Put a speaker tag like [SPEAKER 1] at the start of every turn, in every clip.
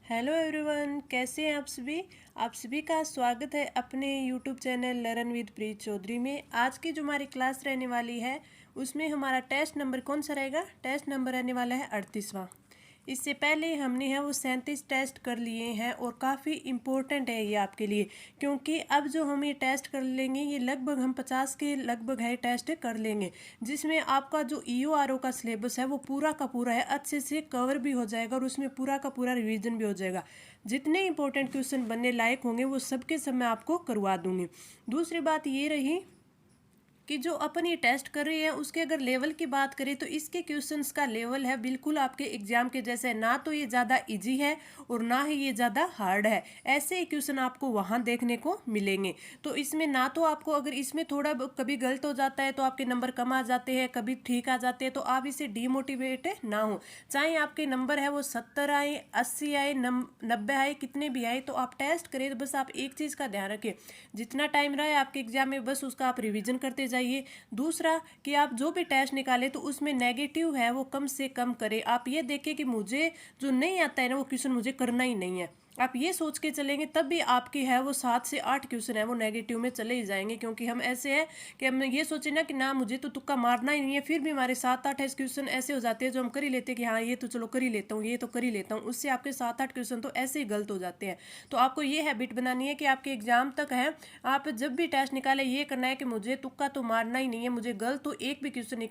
[SPEAKER 1] Hello everyone, कैसे हैं आप सभी का स्वागत है अपने यूट्यूब चैनल लर्न विद प्रीत चौधरी में। आज की जो हमारी क्लास रहने वाली है उसमें हमारा टेस्ट नंबर कौन सा रहेगा? टेस्ट नंबर रहने वाला है 38वां। इससे पहले हमने है वो 37 टेस्ट कर लिए हैं और काफ़ी इम्पोर्टेंट है ये आपके लिए, क्योंकि अब जो हम ये टेस्ट कर लेंगे ये लगभग हम 50 के लगभग है टेस्ट कर लेंगे, जिसमें आपका जो EORO का सिलेबस है वो पूरा का पूरा है अच्छे से कवर भी हो जाएगा और उसमें पूरा का पूरा रिवीजन भी हो जाएगा। जितने इंपॉर्टेंट क्वेश्चन बनने लायक होंगे वो सबके सब मैं आपको करवा दूंगी। दूसरी बात ये रही कि जो अपन ये टेस्ट कर रहे हैं उसके अगर लेवल की बात करें तो इसके क्वेश्चंस का लेवल है बिल्कुल आपके एग्जाम के जैसे, ना तो ये ज़्यादा इजी है और ना ही ये ज़्यादा हार्ड है। ऐसे ही क्वेश्चन आपको वहाँ देखने को मिलेंगे। तो इसमें ना तो आपको अगर इसमें थोड़ा कभी गलत हो जाता है तो आपके नंबर कम आ जाते हैं, कभी ठीक आ जाते हैं, तो आप इससे डीमोटिवेट ना हो। चाहे आपके नंबर है वो 70 आए, 80 आए, 90 आए, कितने भी आए, तो आप टेस्ट करें। तो बस आप एक चीज़ का ध्यान रखें, जितना टाइम रहा है आपके एग्जाम में बस उसका आप रिवीजन करते जाइए। दूसरा कि आप जो भी टेस्ट निकाले तो उसमें नेगेटिव है वो कम से कम करें। आप ये देखें कि मुझे जो नहीं आता है ना वो क्वेश्चन मुझे करना ही नहीं है। आप ये सोच के चलेंगे तब भी आपके है वो 7 से 8 क्वेश्चन है वो नेगेटिव में चले ही जाएंगे, क्योंकि हम ऐसे हैं कि हम ये सोचे ना कि ना मुझे तो तुक्का मारना ही नहीं है, फिर भी हमारे 7-8 ऐसे क्वेश्चन ऐसे हो जाते हैं जो हम कर ही लेते हैं कि हाँ ये तो चलो कर ही लेता हूँ, ये तो कर ही लेता हूँ, उससे आपके 7-8 क्वेश्चन तो ऐसे ही गलत हो जाते हैं। तो आपको ये हैबिट बनानी है कि आपके एग्जाम तक है आप जब भी टेस्ट निकाले ये करना है कि मुझे तुक्का तो मारना ही नहीं है, मुझे गलत तो एक भी क्वेश्चन नहीं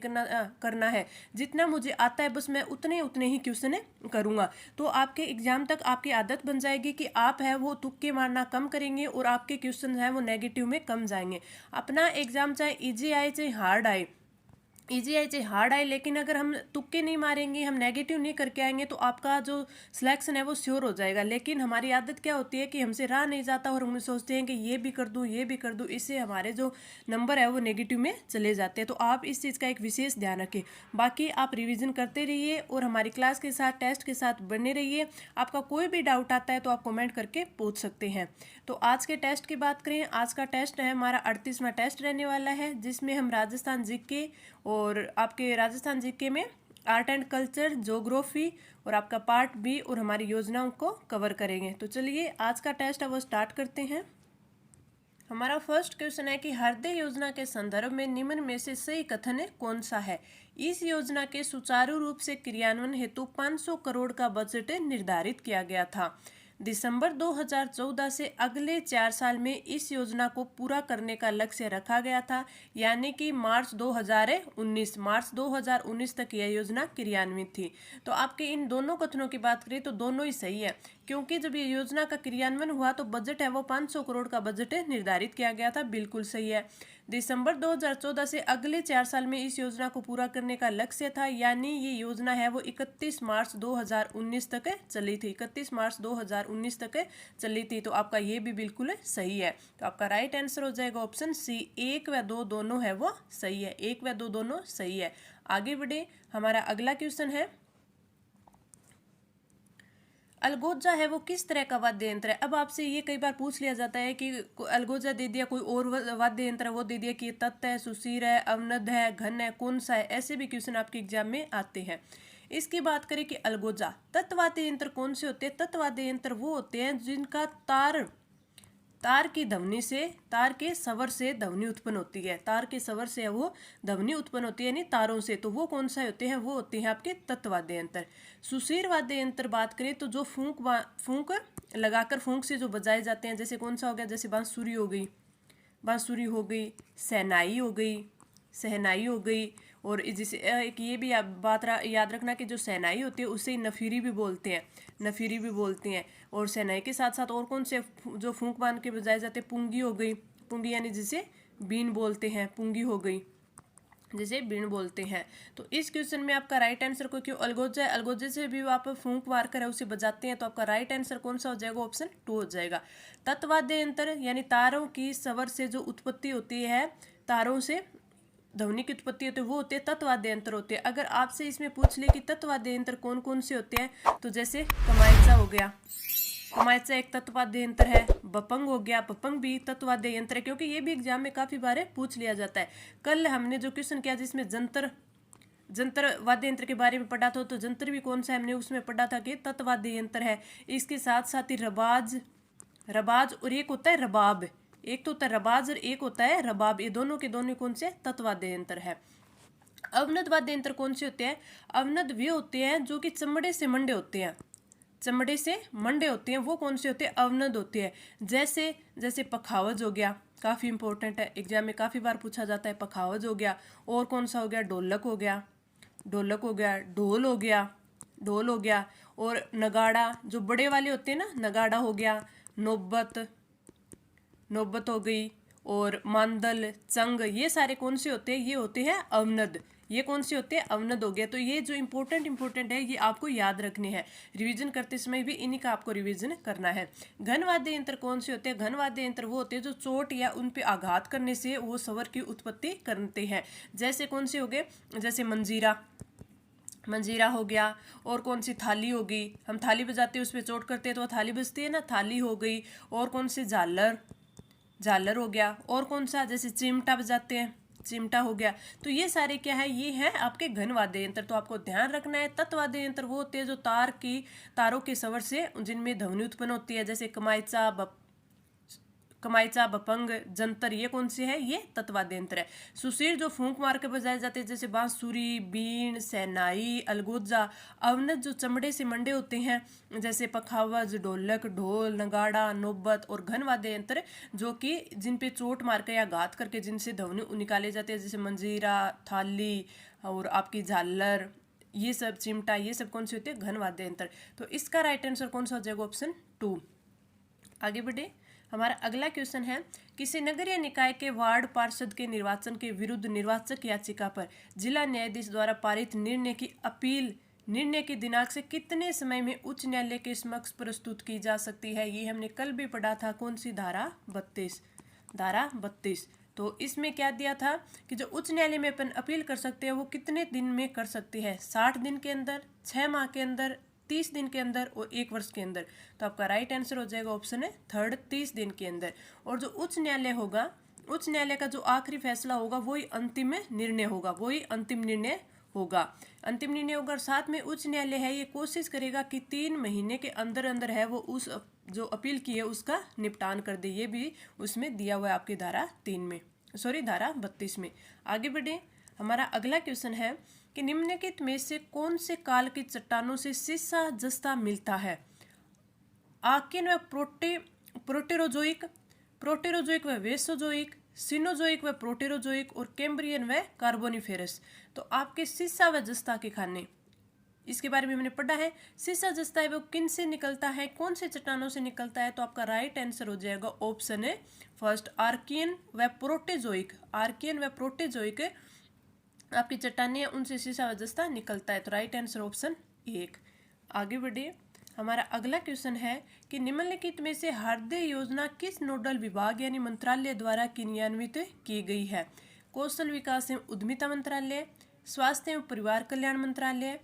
[SPEAKER 1] करना है। जितना मुझे आता है बस मैं उतने उतने ही क्वेश्चन करूँगा। तो आपके एग्जाम तक आपकी आदत बन जाएगी कि आप है वो तुक्के मारना कम करेंगे और आपके क्वेश्चन है वो नेगेटिव में कम जाएंगे। अपना एग्जाम चाहे इजी आए चाहे हार्ड आए, इजी आए चाहे हार्ड आए, लेकिन अगर हम तुक्के नहीं मारेंगे, हम नेगेटिव नहीं करके आएंगे तो आपका जो सिलेक्शन है वो श्योर हो जाएगा। लेकिन हमारी आदत क्या होती है कि हमसे रहा नहीं जाता और हम सोचते हैं कि ये भी कर दूं ये भी कर दूं, इससे हमारे जो नंबर है वो नेगेटिव में चले जाते हैं। तो आप इस चीज़ का एक विशेष ध्यान रखें। बाकी आप रिविज़न करते रहिए और हमारी क्लास के साथ टेस्ट के साथ बने रहिए। आपका कोई भी डाउट आता है तो आप कमेंट करके पूछ सकते हैं। तो आज के टेस्ट की बात करें, आज का टेस्ट है हमारा 38वां टेस्ट रहने वाला है, जिसमें हम राजस्थान जीके और आपके राजस्थान जीके में आर्ट एंड कल्चर, ज्योग्राफी और आपका पार्ट बी और हमारी योजनाओं को कवर करेंगे। तो चलिए आज का टेस्ट है वो स्टार्ट करते हैं। हमारा फर्स्ट क्वेश्चन है कि हृदय योजना के संदर्भ में निम्न में से सही कथन कौन सा है? इस योजना के सुचारू रूप से क्रियान्वयन हेतु 500 करोड़ का बजट निर्धारित किया गया था। दिसंबर 2014 से अगले 4 साल में इस योजना को पूरा करने का लक्ष्य रखा गया था, यानी कि मार्च 2019 तक यह योजना क्रियान्वित थी। तो आपके इन दोनों कथनों की बात करें तो दोनों ही सही है, क्योंकि जब ये योजना का क्रियान्वयन हुआ तो बजट है वो 500 करोड़ का बजट निर्धारित किया गया था, बिल्कुल सही है। दिसंबर 2014 से अगले 4 साल में इस योजना को पूरा करने का लक्ष्य था, यानी ये योजना है वो 31 मार्च 2019 तक चली थी, 31 मार्च 2019 तक चली थी। तो आपका ये भी बिल्कुल सही है। तो आपका राइट आंसर हो जाएगा ऑप्शन सी, 1 व 2 दोनों है वो सही है, 1 व 2 दोनों सही है। आगे बढ़े, हमारा अगला क्वेश्चन है अलगोजा है वो किस तरह का वाद्य यंत्र है? अब आपसे ये कई बार पूछ लिया जाता है कि अलगोजा दे दिया, कोई और वाद्य यंत्र वो दे दिया कि तत् है, सुशीर है, अवनद है, घन है, कौन सा है? ऐसे भी क्वेश्चन आपके एग्जाम में आते हैं। इसकी बात करें कि अलगोजा तत्वाद्य यंत्र कौन से होते हैं? तत्वाद्य यंत्र वो होते हैं जिनका तार की ध्वनि से, तार के स्वर से ध्वनि उत्पन्न होती है, तार के स्वर से वो ध्वनि उत्पन्न होती है, यानी तारों से। तो वो कौन सा होते हैं? वो होते हैं आपके तत्वाद्य यंत्र। सुशीर वाद्य यंत्र बात करें तो जो फूंक लगाकर फूंक से जो बजाए जाते हैं, जैसे कौन सा हो गया? जैसे बांसुरी हो गई, बांसुरी हो गई, शहनाई हो गई, शहनाई हो गई। और जिसे एक ये भी आप बात याद रखना कि जो शहनाई होती है उसे नफीरी भी बोलते हैं, नफीरी भी बोलते हैं। और शहनाई के साथ साथ और कौन से जो फूंक बांध के बजाए जाते हैं? पुंगी हो गई, पुंगी यानी जिसे बीन बोलते हैं, पुंगी हो गई जिसे बीन बोलते हैं। तो इस क्वेश्चन में आपका राइट आंसर को क्यों अलगोजा है, अलगोजे से भी आप फूंक वार कर उसे बजाते हैं, तो आपका राइट आंसर कौन सा हो जाएगा? ऑप्शन 2 हो जाएगा। तत्वाद्य यंत्र यानी तारों की स्वर से जो उत्पत्ति होती है, तारों से ध्वनि की उत्पत्ति होती है, वो होते हैं तत्वाद्य यंत्र होते हैं। अगर आपसे इसमें पूछ ले कि तत्वाद्य यंत्र कौन कौन से होते हैं, तो जैसे कमाइचा हो गया, कमाइचा एक तत्वाद्य यंत्र है। बपंग हो गया, बपंग भी तत्वाद्य यंत्र है, क्योंकि ये भी एग्जाम में काफी बार पूछ लिया जाता है। कल हमने जो क्वेश्चन किया जिसमें जंतर जंतर वाद्य यंत्र के बारे में पढ़ा था, तो जंतर भी कौन सा है हमने उसमें पढ़ा था कि तत्वाद्य यंत्र है। इसके साथ साथ ही रबाज और एक होता है रबाब, एक तो होता है रबाज और एक होता है रबाब, ये दोनों के दोनों कौन से तत्वाद्य यंत्र है। अवनद वाद्य यंत्र कौन से होते हैं? अवनद वे होते हैं जो कि चमड़े से मंडे होते हैं, चमड़े से मंडे होते हैं, वो कौन से होते हैं? अवनद होते हैं। जैसे पखावज हो गया, काफ़ी इंपॉर्टेंट है, एग्जाम में काफ़ी बार पूछा जाता है, पखावज हो गया। और कौन सा हो गया? ढोलक हो गया, ढोल हो गया। और नगाड़ा, जो बड़े वाले होते हैं ना, नगाड़ा हो गया। नौबत हो गई, और मांदल, चंग, ये सारे कौन से होते हैं? ये होते हैं अवनद। ये कौन से होते हैं? अवनद हो गया। तो ये जो इंपॉर्टेंट है ये आपको याद रखने हैं, रिवीजन करते समय भी इन्हीं का आपको रिवीजन करना है। घन वाद्य यंत्र कौन से होते हैं? घन वाद्य यंत्र वो होते हैं जो चोट या उन पे आघात करने से वो स्वर की उत्पत्ति करते हैं। जैसे कौन से हो गए? जैसे मंजीरा हो गया। और कौन सी? थाली हो गई, हम थाली बजाते हैं उस पर चोट करते हैं तो वो थाली बजती है ना, थाली हो गई। और कौन से? झालर हो गया। और कौन सा? जैसे चिमटा बजाते हैं, चिमटा हो गया। तो ये सारे क्या है? ये है आपके घन वाद्य यंत्र। तो आपको ध्यान रखना है, तत्वाद्य यंत्र वो होते हैं जो तारों के स्वर से जिनमें ध्वनि उत्पन्न होती है, जैसे कमाइचा, बपंग, जंतर, ये कौन से है? ये तत्वाद्य यंत्र है। सुशीर जो फूंक मार के बजाए जाते हैं, जैसे बांसुरी, बीन, शहनाई, अलगोजा। अवनद जो चमड़े से मंडे होते हैं, जैसे पखावज, ढोलक, ढोल, नगाड़ा, नौबत। और घन वाद्य यंत्र जो कि जिन पे चोट मार के या घात करके जिनसे ध्वनि निकाले जाते हैं, जैसे मंजीरा, थाली और आपकी झालर, ये सब, चिमटा, ये सब कौन से होते हैं? घन वाद्य यंत्र। तो इसका राइट आंसर कौन सा हो जाएगा? ऑप्शन 2। आगे बढ़े, हमारा अगला क्वेश्चन है, किसी नगरीय निकाय के वार्ड पार्षद के निर्वाचन के विरुद्ध निर्वाचक याचिका पर जिला न्यायाधीश द्वारा पारित निर्णय की अपील निर्णय की दिनांक से कितने समय में उच्च न्यायालय के समक्ष प्रस्तुत की जा सकती है? ये हमने कल भी पढ़ा था, कौन सी? धारा 32। तो इसमें क्या दिया था कि जो उच्च न्यायालय में अपन अपील कर सकते हैं वो कितने दिन में कर सकते हैं? 60 दिन के अंदर, 6 माह के अंदर, 30 दिन के अंदर और 1 वर्ष के अंदर। तो आपका राइट आंसर हो जाएगा ऑप्शन है थर्ड, 30 दिन के अंदर। और जो उच्च न्यायालय होगा, उच्च न्यायालय का जो आखिरी फैसला होगा वही अंतिम निर्णय होगा, अंतिम निर्णय होगा। और साथ में उच्च न्यायालय है ये कोशिश करेगा कि 3 महीने के अंदर अंदर है वो उस जो अपील की है उसका निपटान कर दे। ये भी उसमें दिया हुआ है आपकी धारा 32 में। आगे बढ़े, हमारा अगला क्वेश्चन है कि निम्नलिखित में से कौन से काल की चट्टानों से सीसा जस्ता मिलता है? आर्कियन व प्रोटेरोजोइक व वेसोजोइक, सिनोजोइक व प्रोटेरोजोइक, और कैम्ब्रियन व कार्बोनिफेरस। तो आपके सीसा व जस्ता के खाने, इसके बारे में हमने पढ़ा है। सीसा जस्ता है वो किन से निकलता है, कौन से चट्टानों से निकलता है? तो आपका राइट आंसर हो जाएगा ऑप्शन है फर्स्ट, आर्कियन व प्रोटेजोइक। आपकी चट्टानें उनसे सीसा व जस्ता निकलता है। तो राइट आंसर ऑप्शन 1। आगे बढ़े, हमारा अगला क्वेश्चन है कि निम्नलिखित में से हृदय योजना किस नोडल विभाग यानी मंत्रालय द्वारा क्रियान्वित की गई है? कौशल विकास एवं उद्यमिता मंत्रालय, स्वास्थ्य एवं परिवार कल्याण मंत्रालय,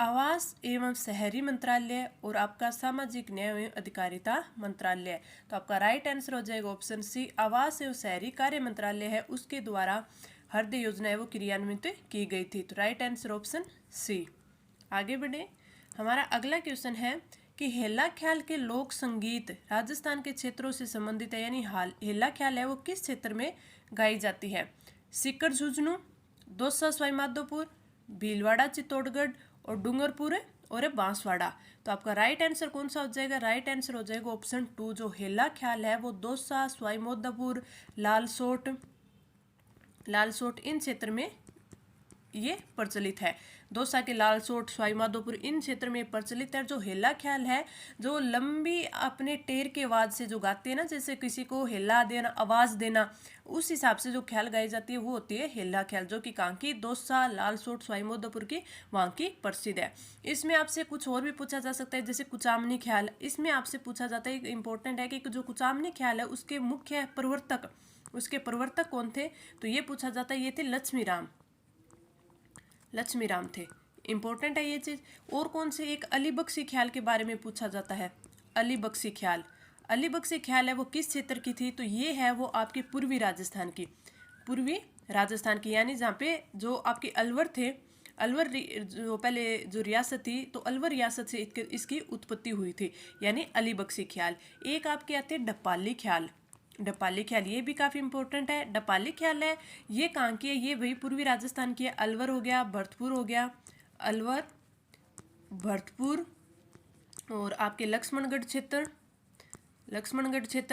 [SPEAKER 1] आवास एवं शहरी मंत्रालय, और आपका सामाजिक न्याय एवं अधिकारिता मंत्रालय। तो आपका राइट आंसर हो जाएगा ऑप्शन सी, आवास एवं शहरी कार्य मंत्रालय है उसके द्वारा हृदय योजना है वो क्रियान्वित की गई थी। तो राइट आंसर ऑप्शन सी। आगे बढ़े, हमारा अगला क्वेश्चन है कि हेला ख्याल के लोक संगीत राजस्थान के क्षेत्रों से संबंधित है, यानी हेला ख्याल है वो किस क्षेत्र में गाई जाती है? सीकर झुंझुनू, दौसा सवाई माधोपुर, भीलवाड़ा चित्तौड़गढ़, और डूंगरपुर और बांसवाड़ा। तो आपका राइट आंसर कौन सा हो जाएगा? राइट आंसर हो जाएगा ऑप्शन 2, जो हेला ख्याल है वो दौसा, सवाई माधोपुर, लालसोट इन क्षेत्र में ये प्रचलित है। दौसा के लालसोट, सवाई माधोपुर इन क्षेत्र में प्रचलित है। जो हेला ख्याल है जो लंबी अपने टेर के आवाज से जो गाते हैं ना, जैसे किसी को हेला देना, आवाज देना, उस हिसाब से जो ख्याल गाई जाती है वो होती है हेला ख्याल, जो कि कहाँ की? दौसा, लालसोट, सवाई माधोपुर की वहाँ की प्रसिद्ध है। इसमें आपसे कुछ और भी पूछा जा सकता है, जैसे कुचामनी ख्याल। इसमें आपसे पूछा जाता है, इंपॉर्टेंट है कि जो कुचामनी ख्याल है उसके मुख्य प्रवर्तक कौन थे? तो ये पूछा जाता है, ये थे लक्ष्मी राम थे। इंपॉर्टेंट है ये चीज। और कौन से? एक अली बख्शी ख्याल के बारे में पूछा जाता है। अली बख्शी ख्याल है वो किस क्षेत्र की थी? तो ये है वो आपके पूर्वी राजस्थान की, यानी जहाँ पे जो आपके अलवर थे, अलवर जो पहले जो रियासत थी, तो अलवर रियासत से इसकी उत्पत्ति हुई थी, यानी अली बख्शी ख्याल। एक आपके आते हैं डपाली ख्याल। डपाली ख्याल ये भी काफ़ी इंपॉर्टेंट है। डपाली ख्याल है, ये कहाँ की है? ये वही पूर्वी राजस्थान की है। अलवर हो गया, भरतपुर हो गया, अलवर, भरतपुर और आपके लक्ष्मणगढ़ क्षेत्र,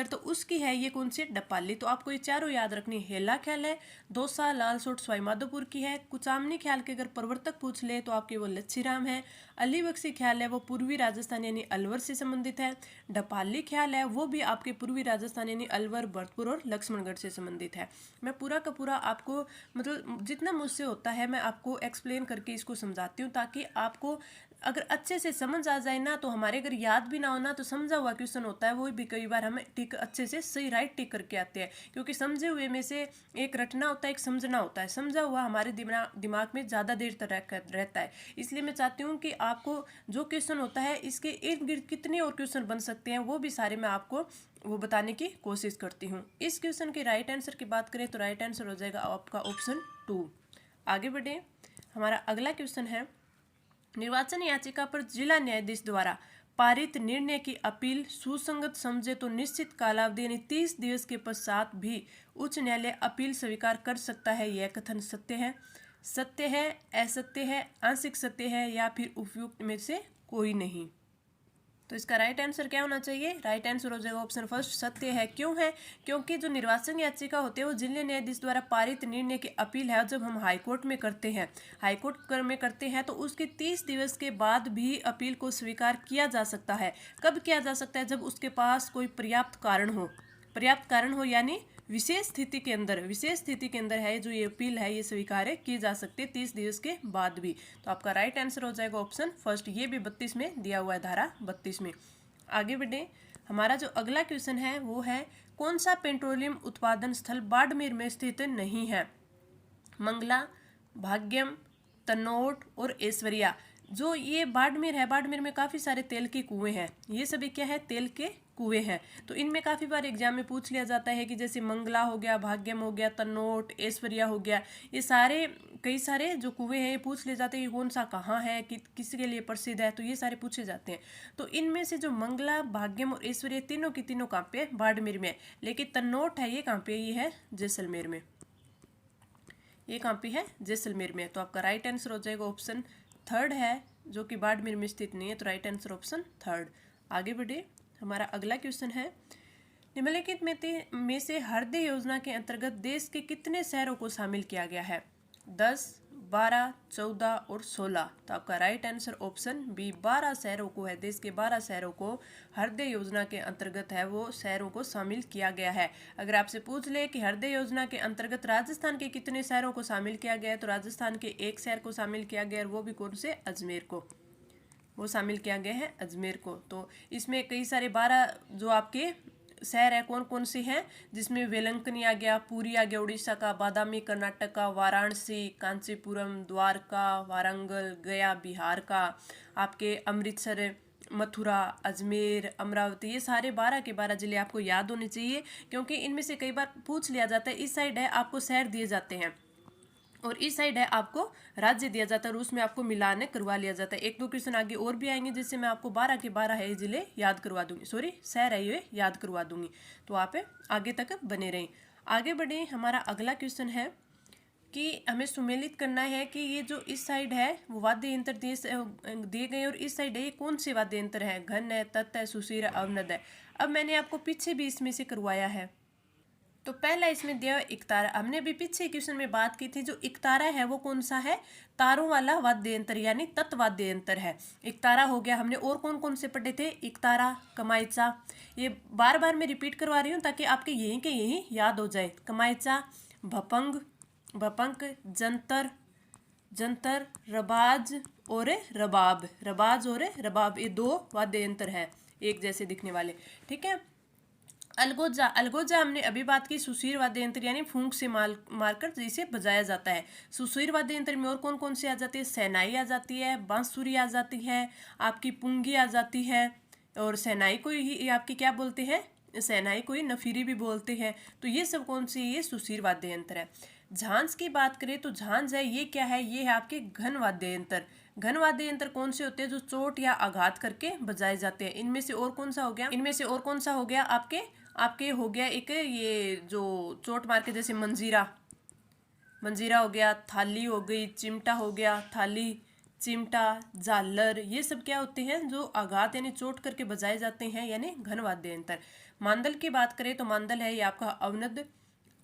[SPEAKER 1] तो उसकी है ये कौन सी? डपाली। तो आपको ये चारों याद रखनी। हेला ख्याल है, दौसा, लालसोट, सवाई माधोपुर की है। कुचामनी ख्याल के अगर प्रवर्तक पूछ ले तो आपके वो लच्छीराम है। अली बख्शी ख्याल है, वो पूर्वी राजस्थान यानी अलवर से संबंधित है। डपाली ख्याल है, वो भी आपके पूर्वी राजस्थान यानी अलवर, भरतपुर और लक्ष्मणगढ़ से संबंधित है। मैं पूरा का पूरा आपको मतलब जितना मुझसे होता है मैं आपको एक्सप्लेन करके इसको समझाती हूँ, ताकि आपको अगर अच्छे से समझ आ जाए ना, तो हमारे अगर याद भी ना हो ना, तो समझा हुआ क्वेश्चन होता है वो भी कई बार हमें टिक अच्छे से सही राइट टिक करके आते हैं, क्योंकि समझे हुए में से एक रटना होता है, एक समझना होता है। समझा हुआ हमारे दिमाग में ज़्यादा देर तक रहता है। इसलिए मैं चाहती हूँ कि आपको जो क्वेश्चन होता है इसके इर्द गिर्द कितने और क्वेश्चन बन सकते हैं वो भी सारे मैं आपको वो बताने की कोशिश करती हूँ। इस क्वेश्चन के राइट आंसर की बात करें तो राइट आंसर हो जाएगा आपका ऑप्शन 2। आगे बढ़े, हमारा अगला क्वेश्चन है, निर्वाचन याचिका पर जिला न्यायाधीश द्वारा पारित निर्णय की अपील सुसंगत समझे तो निश्चित कालावधि यानी 30 दिवस के पश्चात भी उच्च न्यायालय अपील स्वीकार कर सकता है। यह कथन सत्य है, असत्य है, आंशिक सत्य है या फिर उपयुक्त में से कोई नहीं? तो इसका राइट आंसर क्या होना चाहिए? राइट आंसर हो जाएगा ऑप्शन फर्स्ट, सत्य है। क्यों है? क्योंकि जो निर्वाचन याचिका होते हैं वो जिला न्यायाधीश द्वारा पारित निर्णय की अपील है। जब हम हाईकोर्ट में करते हैं तो उसके 30 दिवस के बाद भी अपील को स्वीकार किया जा सकता है। कब किया जा सकता है? जब उसके पास कोई पर्याप्त कारण हो यानी विशेष स्थिति के अंदर है जो ये अपील है ये स्वीकार्य की जा सकती है 30 दिवस के बाद भी। तो आपका राइट आंसर हो जाएगा ऑप्शन फर्स्ट। ये भी 32 में दिया हुआ है, धारा 32 में। आगे बढ़े, हमारा जो अगला क्वेश्चन है वो है, कौन सा पेट्रोलियम उत्पादन स्थल बाड़मेर में स्थित नहीं है? मंगला, भाग्यम, तनोट और ऐश्वर्या। जो ये बाड़मेर है, बाड़मेर में काफ़ी सारे तेल के कुएं हैं। ये सभी क्या है? तेल के कुएं हैं। तो इनमें काफ़ी बार एग्जाम में पूछ लिया जाता है कि जैसे मंगला हो गया, भाग्यम हो गया, तनोट, ऐश्वर्या हो गया, ये सारे कई सारे जो कुएं हैं ये पूछ लिए जाते हैं कि कौन सा कहाँ है, किसके लिए प्रसिद्ध है, तो ये सारे पूछे जाते हैं। तो इनमें से जो मंगला, भाग्यम और ऐश्वर्या तीनों की तीनों कहाँ पे है? बाड़मेर में। लेकिन तनोट है ये कहाँ पे? ये है जैसलमेर में। ये कहाँ पे है? जैसलमेर में। तो आपका राइट आंसर हो जाएगा ऑप्शन थर्ड है, जो कि बाड़मेर में स्थित नहीं है। तो राइट आंसर ऑप्शन थर्ड। आगे बढ़े, हमारा अगला क्वेश्चन है, निम्नलिखित में से हृदय योजना के अंतर्गत देश के कितने शहरों को शामिल किया गया है? 10, 12, 14 और 16। तो आपका राइट आंसर ऑप्शन बी 12 शहरों को है। देश के 12 शहरों को हृदय योजना के अंतर्गत है वो शहरों को शामिल किया गया है। अगर आपसे पूछ ले कि हृदय योजना के अंतर्गत राजस्थान के कितने शहरों को शामिल किया गया है, तो राजस्थान के एक शहर को शामिल किया गया है, वो भी कौन से? अजमेर को। वो शामिल किया गया है अजमेर को। तो इसमें कई सारे 12 जो आपके शहर है कौन कौन से हैं, जिसमें वेलंकनी आ गया, पुरी आ गया उड़ीसा का, बादामी कर्नाटक का, वाराणसी, कांचीपुरम, द्वारका, वारंगल, गया बिहार का, आपके अमृतसर, मथुरा, अजमेर, अमरावती, ये सारे 12 के 12 जिले आपको याद होने चाहिए, क्योंकि इनमें से कई बार पूछ लिया जाता है। इस साइड है आपको शहर दिए जाते हैं और इस साइड है आपको राज्य दिया जाता है और उसमें आपको मिलान करवा लिया जाता है। एक दो क्वेश्चन आगे और भी आएंगे जिससे मैं आपको 12 के 12 है जिले याद करवा दूंगी, सॉरी शहर है ये याद करवा दूंगी। तो आप आगे तक बने रहें। आगे बढ़े, हमारा अगला क्वेश्चन है कि हमें सुमेलित करना है कि ये जो इस साइड है वो वाद्य यंत्र दिए गए और इस साइड है ये कौन से वाद्य यंत्र है? घन है, तत् है, सुशीर है, अवनद है। अब मैंने आपको पीछे भी इसमें से करवाया है। तो पहला इसमें दिया इकतारा। हमने भी पीछे क्वेश्चन में बात की थी, जो इकतारा है वो कौन सा है? तारों वाला वाद्य यंत्र यानी तत्वाद्य यंत्र है। इकतारा हो गया। हमने और कौन कौन से पढ़े थे? इकतारा, कमाइचा। ये बार बार मैं रिपीट करवा रही हूँ ताकि आपके यहीं के यहीं याद हो जाए। कमाइचा, भपंग, जंतर, रबाज और रबाब, ये 2 वाद्य यंत्र है एक जैसे दिखने वाले। ठीक है। अलगोजा हमने अभी बात की, सुशीर वाद्य यंत्र यानी फूंक से मारकर जिसे बजाया जाता है। सुशीर वाद्य यंत्र में और कौन कौन से आ जाती है? शहनाई आ जाती है, बांसुरी आ जाती है, आपकी पुंगी आ जाती है, और शहनाई को ही आपकी क्या बोलते हैं? शहनाई को ही नफीरी भी बोलते हैं। तो ये सब कौन सी? ये सुशीर वाद्य यंत्र है। झांझ की बात करें तो झांझ है, ये क्या है, ये है आपके घन वाद्य यंत्र। घन वाद्य यंत्र कौन से होते हैं, जो चोट या आघात करके बजाए जाते हैं। इनमें से और कौन सा हो गया, इनमें से और कौन सा हो गया, आपके आपके हो गया एक ये जो चोट मार के, जैसे मंजीरा, मंजीरा हो गया, थाली हो गई, चिमटा हो गया, थाली, चिमटा, झालर, ये सब क्या होते हैं, जो आघात यानी चोट करके बजाए जाते हैं, यानी घन वाद्य यंत्र। मांदल की बात करें तो मांदल है ये आपका अवनद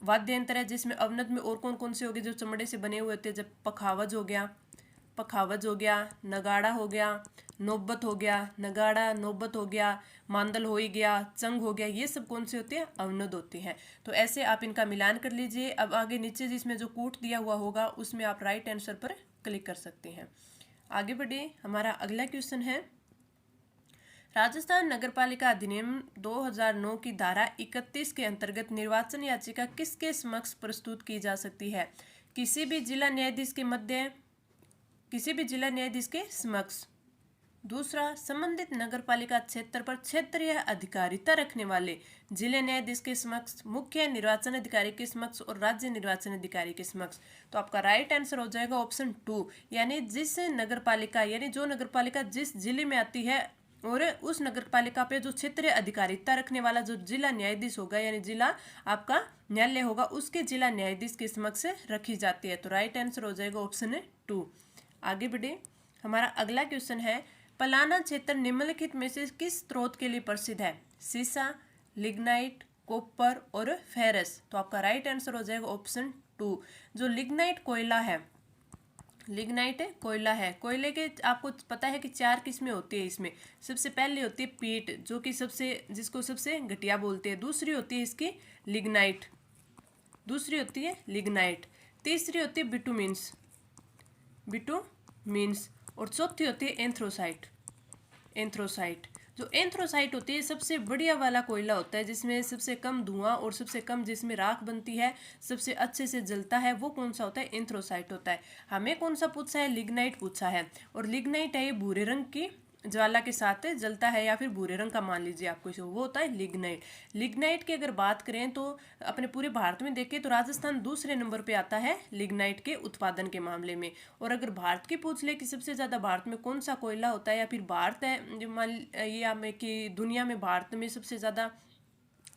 [SPEAKER 1] वाद्य यंत्र है, जिसमें अवनद में और कौन कौन से हो गए, जो चमड़े से बने हुए होते हैं, जब पखावज हो गया, पखावज हो गया, नगाड़ा हो गया, नौबत हो गया, नगाड़ा नौबत हो गया, मांदल हो ही गया, चंग हो गया, ये सब कौन से होते हैं, अवनद होते हैं। तो ऐसे आप इनका मिलान कर लीजिए। अब आगे नीचे जिसमें जो कूट दिया हुआ होगा उसमें आप राइट आंसर पर क्लिक कर सकते हैं। आगे बढ़े, हमारा अगला क्वेश्चन है, राजस्थान नगरपालिका अधिनियम 2009 की धारा 31 के अंतर्गत निर्वाचन याचिका किसके समक्ष प्रस्तुत की जा सकती है? किसी भी जिला न्यायाधीश के मध्य, किसी भी जिला न्यायाधीश के समक्ष। दूसरा, संबंधित नगरपालिका क्षेत्र पर क्षेत्रीय अधिकारिता रखने वाले जिले न्यायाधीश के समक्ष, मुख्य निर्वाचन अधिकारी के समक्ष और राज्य निर्वाचन अधिकारी के समक्ष। तो आपका राइट आंसर हो जाएगा ऑप्शन 2, यानी जिस नगरपालिका, यानी जो नगरपालिका जिस जिले में आती है और उस नगरपालिका पे जो क्षेत्रीय अधिकारिता रखने वाला जो जिला न्यायाधीश होगा, यानी जिला आपका न्यायालय होगा, उसके जिला न्यायाधीश के समक्ष रखी जाती है। तो राइट आंसर हो जाएगा ऑप्शन 2। आगे बढ़े, हमारा अगला क्वेश्चन है, पलाना क्षेत्र निम्नलिखित में से किस स्रोत के लिए प्रसिद्ध है? सीसा, लिग्नाइट, कॉपर और फेरस। तो आपका राइट आंसर हो जाएगा ऑप्शन 2। जो लिग्नाइट कोयला है, लिग्नाइट कोयला है, कोयले के आपको पता है कि 4 किस्में होती है इसमें। सबसे पहले होती है पीट, जो कि सबसे, जिसको सबसे घटिया बोलते हैं। दूसरी होती है इसकी लिग्नाइट, दूसरी होती है लिग्नाइट। तीसरी होती है बिटुमिन्स, बिटुमिन्स। और चौथी होती है एंथ्रोसाइट, एंथ्रोसाइट। जो एंथ्रोसाइट होती है सबसे बढ़िया वाला कोयला होता है, जिसमें सबसे कम धुआं और सबसे कम जिसमें राख बनती है, सबसे अच्छे से जलता है, वो कौन सा होता है? एंथ्रोसाइट होता है। हमें कौन सा पूछा है? लिग्नाइट पूछा है। और लिग्नाइट है ये भूरे रंग की ज्वाला के साथ जलता है, या फिर भूरे रंग का मान लीजिए आपको इसे, वो होता है लिग्नाइट। लिग्नाइट की अगर बात करें तो अपने पूरे भारत में देखें तो राजस्थान दूसरे नंबर पे आता है लिग्नाइट के उत्पादन के मामले में। और अगर भारत की पूछ ले कि सबसे ज़्यादा भारत में कौन सा कोयला होता है, या फिर भारत है जो मान ये हमें कि दुनिया में भारत में सबसे ज़्यादा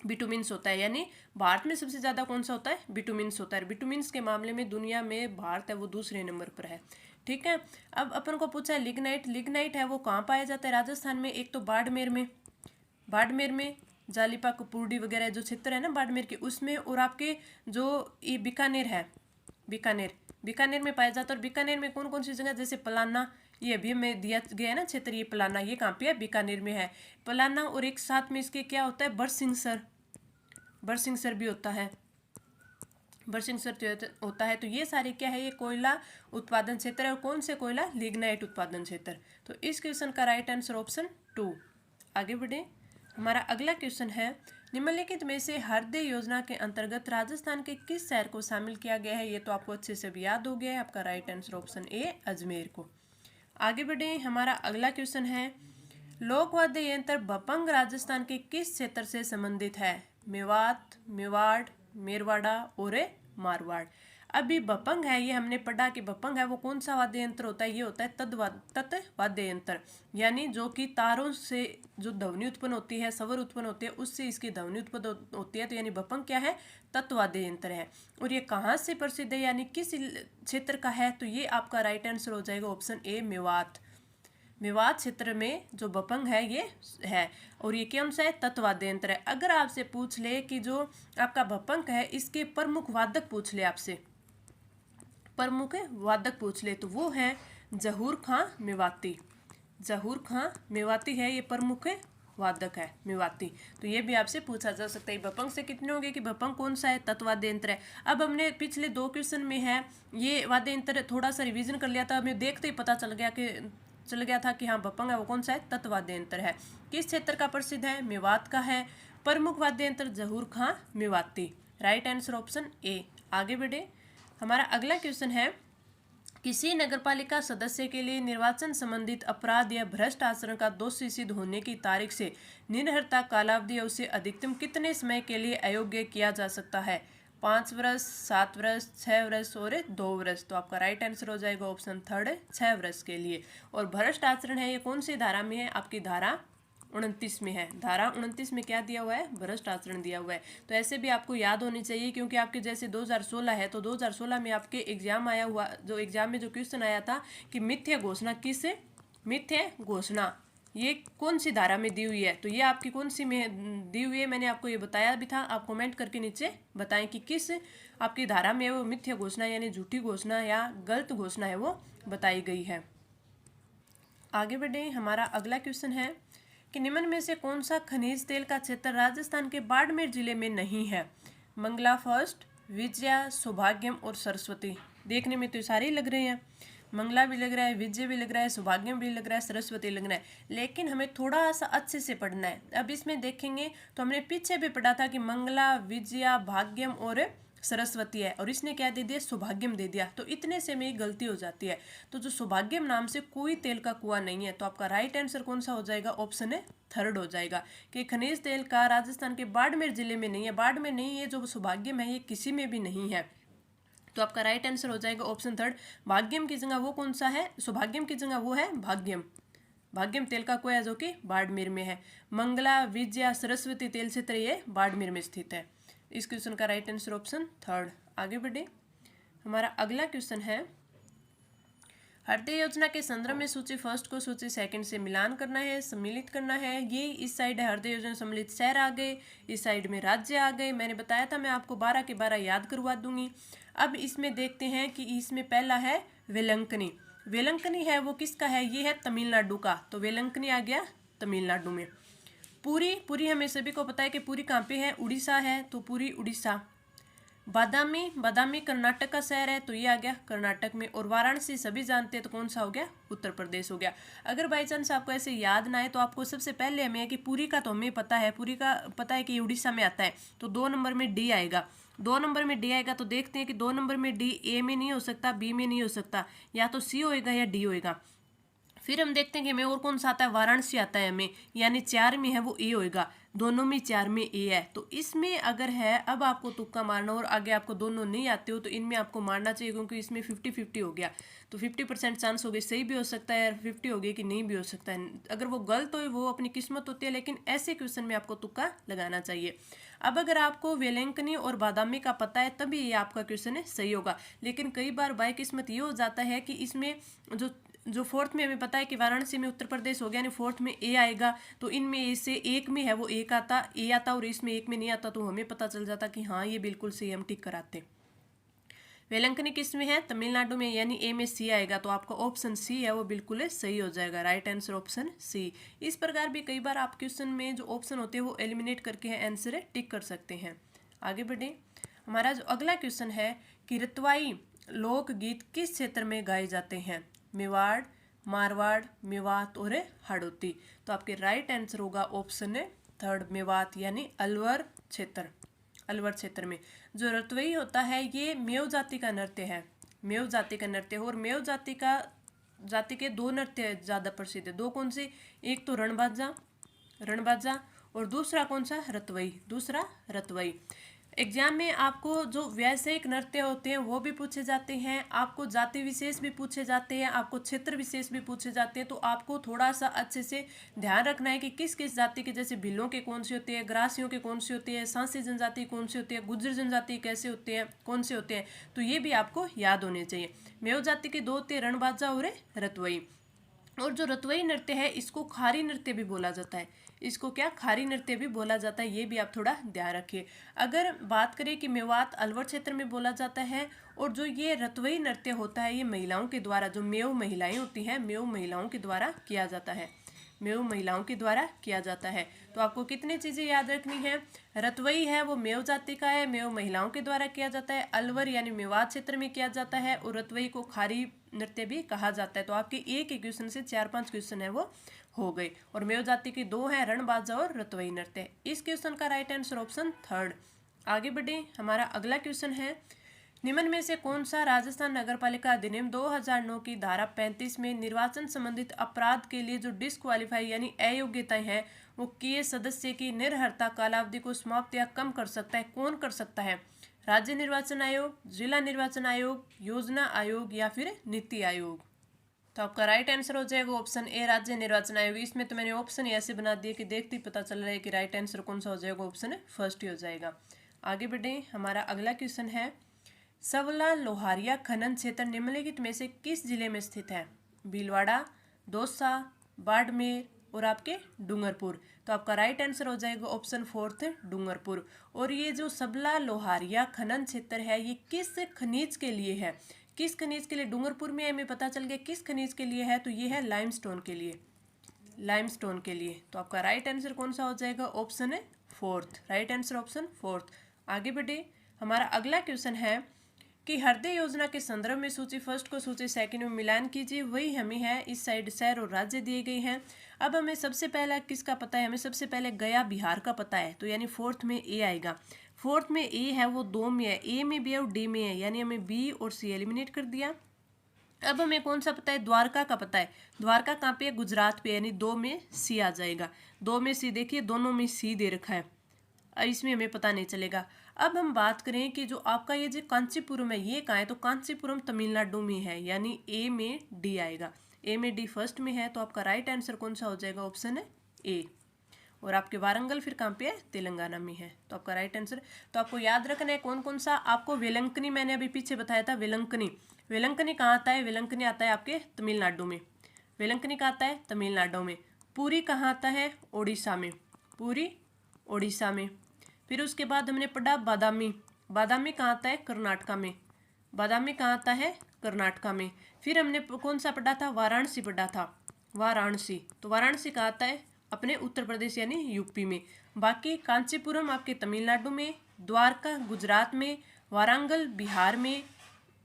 [SPEAKER 1] बिटुमिन्स होता है, यानी भारत में सबसे ज़्यादा कौन सा होता है? बिटुमिन्स होता है। बिटुमिन्स के मामले में दुनिया में भारत है वो दूसरे नंबर पर है। ठीक है, अब अपन को पूछा है लिग्नाइट, लिग्नाइट है वो कहाँ पाया जाता है राजस्थान में? एक तो बाड़मेर में, बाड़मेर में, जालिपा कपूरडी वगैरह जो क्षेत्र है ना बाड़मेर के, उसमें, और आपके जो ये बीकानेर है, बीकानेर, बीकानेर में पाया जाता है। और बीकानेर में कौन कौन सी जगह, जैसे पलाना, ये अभी हमें दिया गया है ना क्षेत्र, ये पलाना, ये कहाँ पे है? बीकानेर में है पलाना। और एक साथ में इसके क्या होता है? बरसिंहसर, बरसिंहसर भी होता है, बरसिंहसर होता है। तो ये सारे क्या है? ये कोयला उत्पादन क्षेत्र है। और कौन से कोयला? लिग्नाइट उत्पादन क्षेत्र। तो इस क्वेश्चन का राइट आंसर ऑप्शन 2। आगे बढ़े, हमारा अगला क्वेश्चन है, निम्नलिखित में से हृदय योजना के अंतर्गत राजस्थान के किस शहर को शामिल किया गया है? ये तो आपको अच्छे से भी याद हो गया है। आपका राइट आंसर ऑप्शन ए, अजमेर को। आगे बढ़े, हमारा अगला क्वेश्चन है, लोकवाद्य यंत्र भपंग राजस्थान के किस क्षेत्र से संबंधित है? मेवात, मेवाड़, मेरवाड़ा और मारवाड़। अभी भपंग है, ये हमने पढ़ा कि भपंग है वो कौन सा वाद्य यंत्र होता है? ये होता है तत् वाद्य यंत्र, यानी जो कि तारों से जो ध्वनि उत्पन्न होती है, स्वर उत्पन्न होती है, उससे इसकी ध्वनि उत्पन्न होती है। तो यानी भपंग क्या है? तत् वाद्य यंत्र है। और ये कहाँ से प्रसिद्ध है, यानी किस क्षेत्र का है? तो ये आपका राइट आंसर हो जाएगा ऑप्शन ए, मेवात। मेवात क्षेत्र में जो भपंग है ये है। और ये कौन सा है? तत् वाद्य यंत्र है। अगर आपसे पूछ ले कि जो आपका भपंग है इसके प्रमुख वादक पूछ ले आपसे, प्रमुख वादक पूछ ले, तो वो है जहूर खां मेवाती, जहूर खां मेवाती है ये प्रमुख वादक है, मेवाती। तो ये भी आपसे पूछा जा सकता है। भपंग से कितने होंगे कि भपंग कौन सा है? तत् वाद्य यंत्र है। अब हमने पिछले 2 क्वेश्चन में है ये वाद्य यंत्र थोड़ा सा रिवीजन कर लिया था, हमें देखते ही पता चल गया था कि हाँ भपंग है वो कौन सा है? तत् वाद्य यंत्र है। किस क्षेत्र का प्रसिद्ध है? मेवात का है। प्रमुख वाद्य यंत्र Zahoor Khan Mewati. Right answer option A. आगे बढ़े, हमारा अगला क्वेश्चन है, किसी नगरपालिका सदस्य के लिए निर्वाचन संबंधित अपराध या भ्रष्ट आचरण का दोषी सिद्ध होने की तारीख से निरहरता कालावधि या उससे अधिकतम कितने समय के लिए अयोग्य किया जा सकता है? 5 वर्ष, 7 वर्ष, 6 वर्ष और 2 वर्ष। तो आपका राइट आंसर हो जाएगा ऑप्शन थर्ड 6 वर्ष के लिए। और भ्रष्ट आचरण है ये कौन सी धारा में है? आपकी धारा 29 में है। धारा 29 में क्या दिया हुआ है? भ्रष्ट आचरण दिया हुआ है। तो ऐसे भी आपको याद होनी चाहिए, क्योंकि आपके जैसे 2016 है तो 2016 में आपके एग्जाम आया हुआ, जो एग्जाम में जो क्वेश्चन आया था कि मिथ्या घोषणा किस, मिथ्या घोषणा ये कौन सी धारा में दी हुई है, तो ये आपकी कौन सी में दी हुई है, मैंने आपको ये बताया भी था। आप कमेंट करके नीचे बताएं कि किस आपकी धारा में वो मिथ्या घोषणा यानी झूठी घोषणा या गलत घोषणा है वो बताई गई है। आगे बढ़े, हमारा अगला क्वेश्चन है कि निम्न में से कौन सा खनिज तेल का क्षेत्र राजस्थान के बाड़मेर जिले में नहीं है? मंगला फर्स्ट, विजया, सौभाग्यम और सरस्वती। देखने में तो सारे ही लग रहे हैं, मंगला भी लग रहा है, विजय भी लग रहा है, सौभाग्यम भी लग रहा है, सरस्वती लग रहा है, लेकिन हमें थोड़ा सा अच्छे से पढ़ना है। अब इसमें देखेंगे तो हमने पीछे भी पढ़ा था कि मंगला, विजया, भाग्यम और सरस्वती है, और इसने क्या दे दिया? सौभाग्यम दे दिया। तो इतने से में गलती हो जाती है। तो जो सौभाग्यम नाम से कोई तेल का कुआं नहीं है, तो आपका राइट आंसर कौन सा हो जाएगा? ऑप्शन है थर्ड हो जाएगा कि खनिज तेल का राजस्थान के बाड़मेर जिले में नहीं है। बाड़मेर नहीं है, जो सौभाग्यम है ये किसी में भी नहीं है। तो आपका राइट आंसर हो जाएगा ऑप्शन थर्ड। भाग्यम की जगह वो कौन सा है? सौभाग्यम की जगह वो है भाग्यम। भाग्यम तेल का कुआं जो कि बाड़मेर में है। मंगला, विजया, सरस्वती तेल क्षेत्र ये बाड़मेर में स्थित है। इस क्वेश्चन का राइट आंसर ऑप्शन थर्ड। आगे बढ़े, हमारा अगला क्वेश्चन है हृदय योजना के संदर्भ में सूची फर्स्ट को सूची सेकंड से मिलान करना है, सम्मिलित करना है। ये इस साइड है हृदय योजना सम्मिलित शहर आ गए, इस साइड में राज्य आ गए। मैंने बताया था मैं आपको 12 के 12 याद करवा दूंगी। अब इसमें देखते हैं कि इसमें पहला है वेलंकनी। वेलंकनी है वो किसका है? ये है तमिलनाडु का। तो वेलंकनी आ गया तमिलनाडु में। पुरी, पुरी हमें सभी को पता है कि पुरी कहाँ पे है? उड़ीसा है, तो पुरी उड़ीसा। बादामी, बादामी कर्नाटक का शहर है, तो ये आ गया कर्नाटक में। और वाराणसी सभी जानते हैं, तो कौन सा हो गया? उत्तर प्रदेश हो गया। अगर बाई चांस आपको ऐसे याद ना है तो आपको सबसे पहले हमें है कि पुरी का तो हमें पता है, पुरी का पता है कि उड़ीसा में आता है, तो 2 नंबर में डी आएगा। 2 नंबर में डी आएगा, तो देखते हैं कि 2 नंबर में डी ए में नहीं हो सकता, बी में नहीं हो सकता, या तो सी होएगा या डी होएगा। फिर हम देखते हैं कि हमें और कौन सा आता है? वाराणसी आता है हमें, यानी 4 में है वो ए होएगा। दोनों में 4 में ए है, तो इसमें अगर है, अब आपको तुक्का मारना और आगे आपको दोनों नहीं आते हो तो इनमें आपको मारना चाहिए, क्योंकि इसमें 50-50 हो गया। तो 50% चांस हो गए सही भी हो सकता है, 50 हो गई कि नहीं भी हो सकता है। अगर वो गलत हो वो अपनी किस्मत होती है, लेकिन ऐसे क्वेश्चन में आपको तुक्का लगाना चाहिए। अब अगर आपको वेलंकनी और बादामी का पता है तभी ये आपका क्वेश्चन है सही होगा। लेकिन कई बार बाय किस्मत ये हो जाता है कि इसमें जो फोर्थ में हमें पता है कि वाराणसी में उत्तर प्रदेश हो गया, यानी फोर्थ में ए आएगा, तो इनमें ए से एक में है वो एक आता ए आता और इसमें एक में नहीं आता, तो हमें पता चल जाता कि हाँ ये बिल्कुल सही, हम टिक कराते। वेलंकनी किस में है? तमिलनाडु में, यानी ए में सी आएगा, तो आपका ऑप्शन सी है वो बिल्कुल सही हो जाएगा। Right answer option C. इस प्रकार भी कई बार आप क्वेश्चन में जो ऑप्शन होते हैं वो एलिमिनेट करके आंसर टिक कर सकते हैं। आगे बढ़े, हमारा जो अगला क्वेश्चन है कि रतवाई लोकगीत किस क्षेत्र में गाए जाते हैं? मेवाड़, मारवाड़, मेवात और हाड़ौती। तो आपके राइट आंसर होगा ऑप्शन थर्ड मेवात, यानी अलवर क्षेत्र। अलवर क्षेत्र में जो रतवई होता है ये मेव जाति का नृत्य है। मेव जाति का नृत्य है, और मेव जाति के 2 नृत्य ज़्यादा प्रसिद्ध है। 2 कौन से? एक तो रणबाजा और दूसरा कौन सा? रतवई। दूसरा रतवई। एग्जाम में आपको जो व्यावसायिक नृत्य होते हैं वो भी पूछे जाते हैं, आपको जाति विशेष भी पूछे जाते हैं, आपको क्षेत्र विशेष भी पूछे जाते हैं। तो आपको थोड़ा सा अच्छे से ध्यान रखना है कि किस किस जाति के, जैसे भिल्लों के कौन से होते हैं, ग्रासियों के कौन से होते हैं, सांसी जनजाति कौन से होती है, गुज्जर जनजाति कैसे होते हैं, कौन से होते हैं, तो ये भी आपको याद होने चाहिए। मेव जाति के 2 होते हैं, रणबाजा और रतवई। और जो रतवई नृत्य है इसको खारी नृत्य भी बोला जाता है। इसको क्या? खारी नृत्य भी बोला जाता है, ये भी आप थोड़ा ध्यान रखिए। अगर बात करें कि मेवात अलवर क्षेत्र में बोला जाता है, और जो ये रतवई नृत्य होता है ये महिलाओं के द्वारा, जो मेव महिलाएं होती हैं, मेव महिलाओं के द्वारा किया जाता है। मेव महिलाओं के द्वारा किया जाता है। तो आपको कितनी चीज़ें याद रखनी है? रतवई है वो मेव जाति का है, मेव महिलाओं के द्वारा किया जाता है। अलवर यानी मेवात क्षेत्र में किया जाता है, और रतवई को खारी नृत्य भी कहा जाता है। तो आपके एक एक क्वेश्चन से 4-5 क्वेश्चन है वो हो गए। और मेव जाति के 2 हैं, रणबाजा और रतवई नृत्य। इस क्वेश्चन का राइट आंसर ऑप्शन थर्ड। आगे बढ़े, हमारा अगला क्वेश्चन है निम्न में से कौन सा राजस्थान नगरपालिका अधिनियम 2009 की धारा 35 में निर्वाचन संबंधित अपराध के लिए जो डिस्क्वालीफाई यानी अयोग्यताएं हैं वो किए सदस्य की निर्हरता कालावधि को समाप्त या कम कर सकता है? कौन कर सकता है? राज्य निर्वाचन आयोग, जिला निर्वाचन आयोग, योजना आयोग या फिर नीति आयोग। तो आपका राइट आंसर हो जाएगा ऑप्शन ए, राज्य निर्वाचन आयोग। इसमें तो मैंने ऑप्शन ऐसे बना दिए कि देखते ही पता चल रहा है कि राइट आंसर कौन सा हो जाएगा, ऑप्शन फर्स्ट ही हो जाएगा। आगे बढ़े, हमारा अगला क्वेश्चन है, सवला लोहारिया खनन क्षेत्र निम्नलिखित में से किस जिले में स्थित है? भीलवाड़ा, दौसा, बाड़मेर और आपके डूंगरपुर। तो आपका राइट आंसर हो जाएगा ऑप्शन फोर्थ, डूंगरपुर। और ये जो सबला लोहारिया खनन क्षेत्र है ये किस खनिज के लिए है? किस खनिज के लिए? डूंगरपुर में हमें पता चल गया किस खनिज के लिए है, तो ये है लाइमस्टोन के लिए, लाइमस्टोन के लिए। तो आपका राइट आंसर कौन सा हो जाएगा? ऑप्शन है fourth, right answer option fourth. आगे बढ़े, हमारा अगला क्वेश्चन है कि हृदय योजना के संदर्भ में सूची फर्स्ट को सूची सेकंड में मिलान कीजिए। वही हमें है, इस साइड शहर और राज्य दिए गए हैं। अब हमें सबसे पहला किसका पता है? हमें सबसे पहले गया बिहार का पता है, तो यानी फोर्थ में ए आएगा। फोर्थ में ए है वो दो में है, ए में भी है और डी में है, यानी हमें बी और सी एलिमिनेट कर दिया। अब हमें कौन सा पता है? द्वारका का पता है। द्वारका कहाँ पे है? गुजरात पे, यानी दो में सी आ जाएगा। दो में सी, देखिए दोनों में सी दे रखा है, इसमें हमें पता नहीं चलेगा। अब हम बात करें कि जो आपका ये जो कांचीपुरम है ये कहाँ है? तो कांचीपुरम तमिलनाडु में है, यानी ए में डी आएगा। ए में डी फर्स्ट में है, तो आपका राइट आंसर कौन सा हो जाएगा? ऑप्शन है ए। और आपके वारंगल फिर कहाँ पे है? तेलंगाना में है, तो आपका राइट आंसर। तो आपको याद रखना है कौन कौन सा। आपको वेलंकनी मैंने अभी पीछे बताया था, वेलंकनी। वेलंकनी कहाँ आता है? वेलंकनी आता है आपके तमिलनाडु में। वेलंकनी कहाँ आता है? तमिलनाडु में। पूरी कहाँ आता है? ओडिशा में। पूरी ओडिशा में। फिर उसके बाद हमने पढ़ा बादामी। बादामी कहाँ आता है? कर्नाटका में। बादामी कहाँ आता है? कर्नाटका में। फिर हमने कौन सा पढ़ा था? वाराणसी पढ़ा था, वाराणसी। तो वाराणसी कहाँ आता है? अपने उत्तर प्रदेश यानी यूपी में। बाकी कांचीपुरम आपके तमिलनाडु में, द्वारका गुजरात में, वारंगल बिहार में,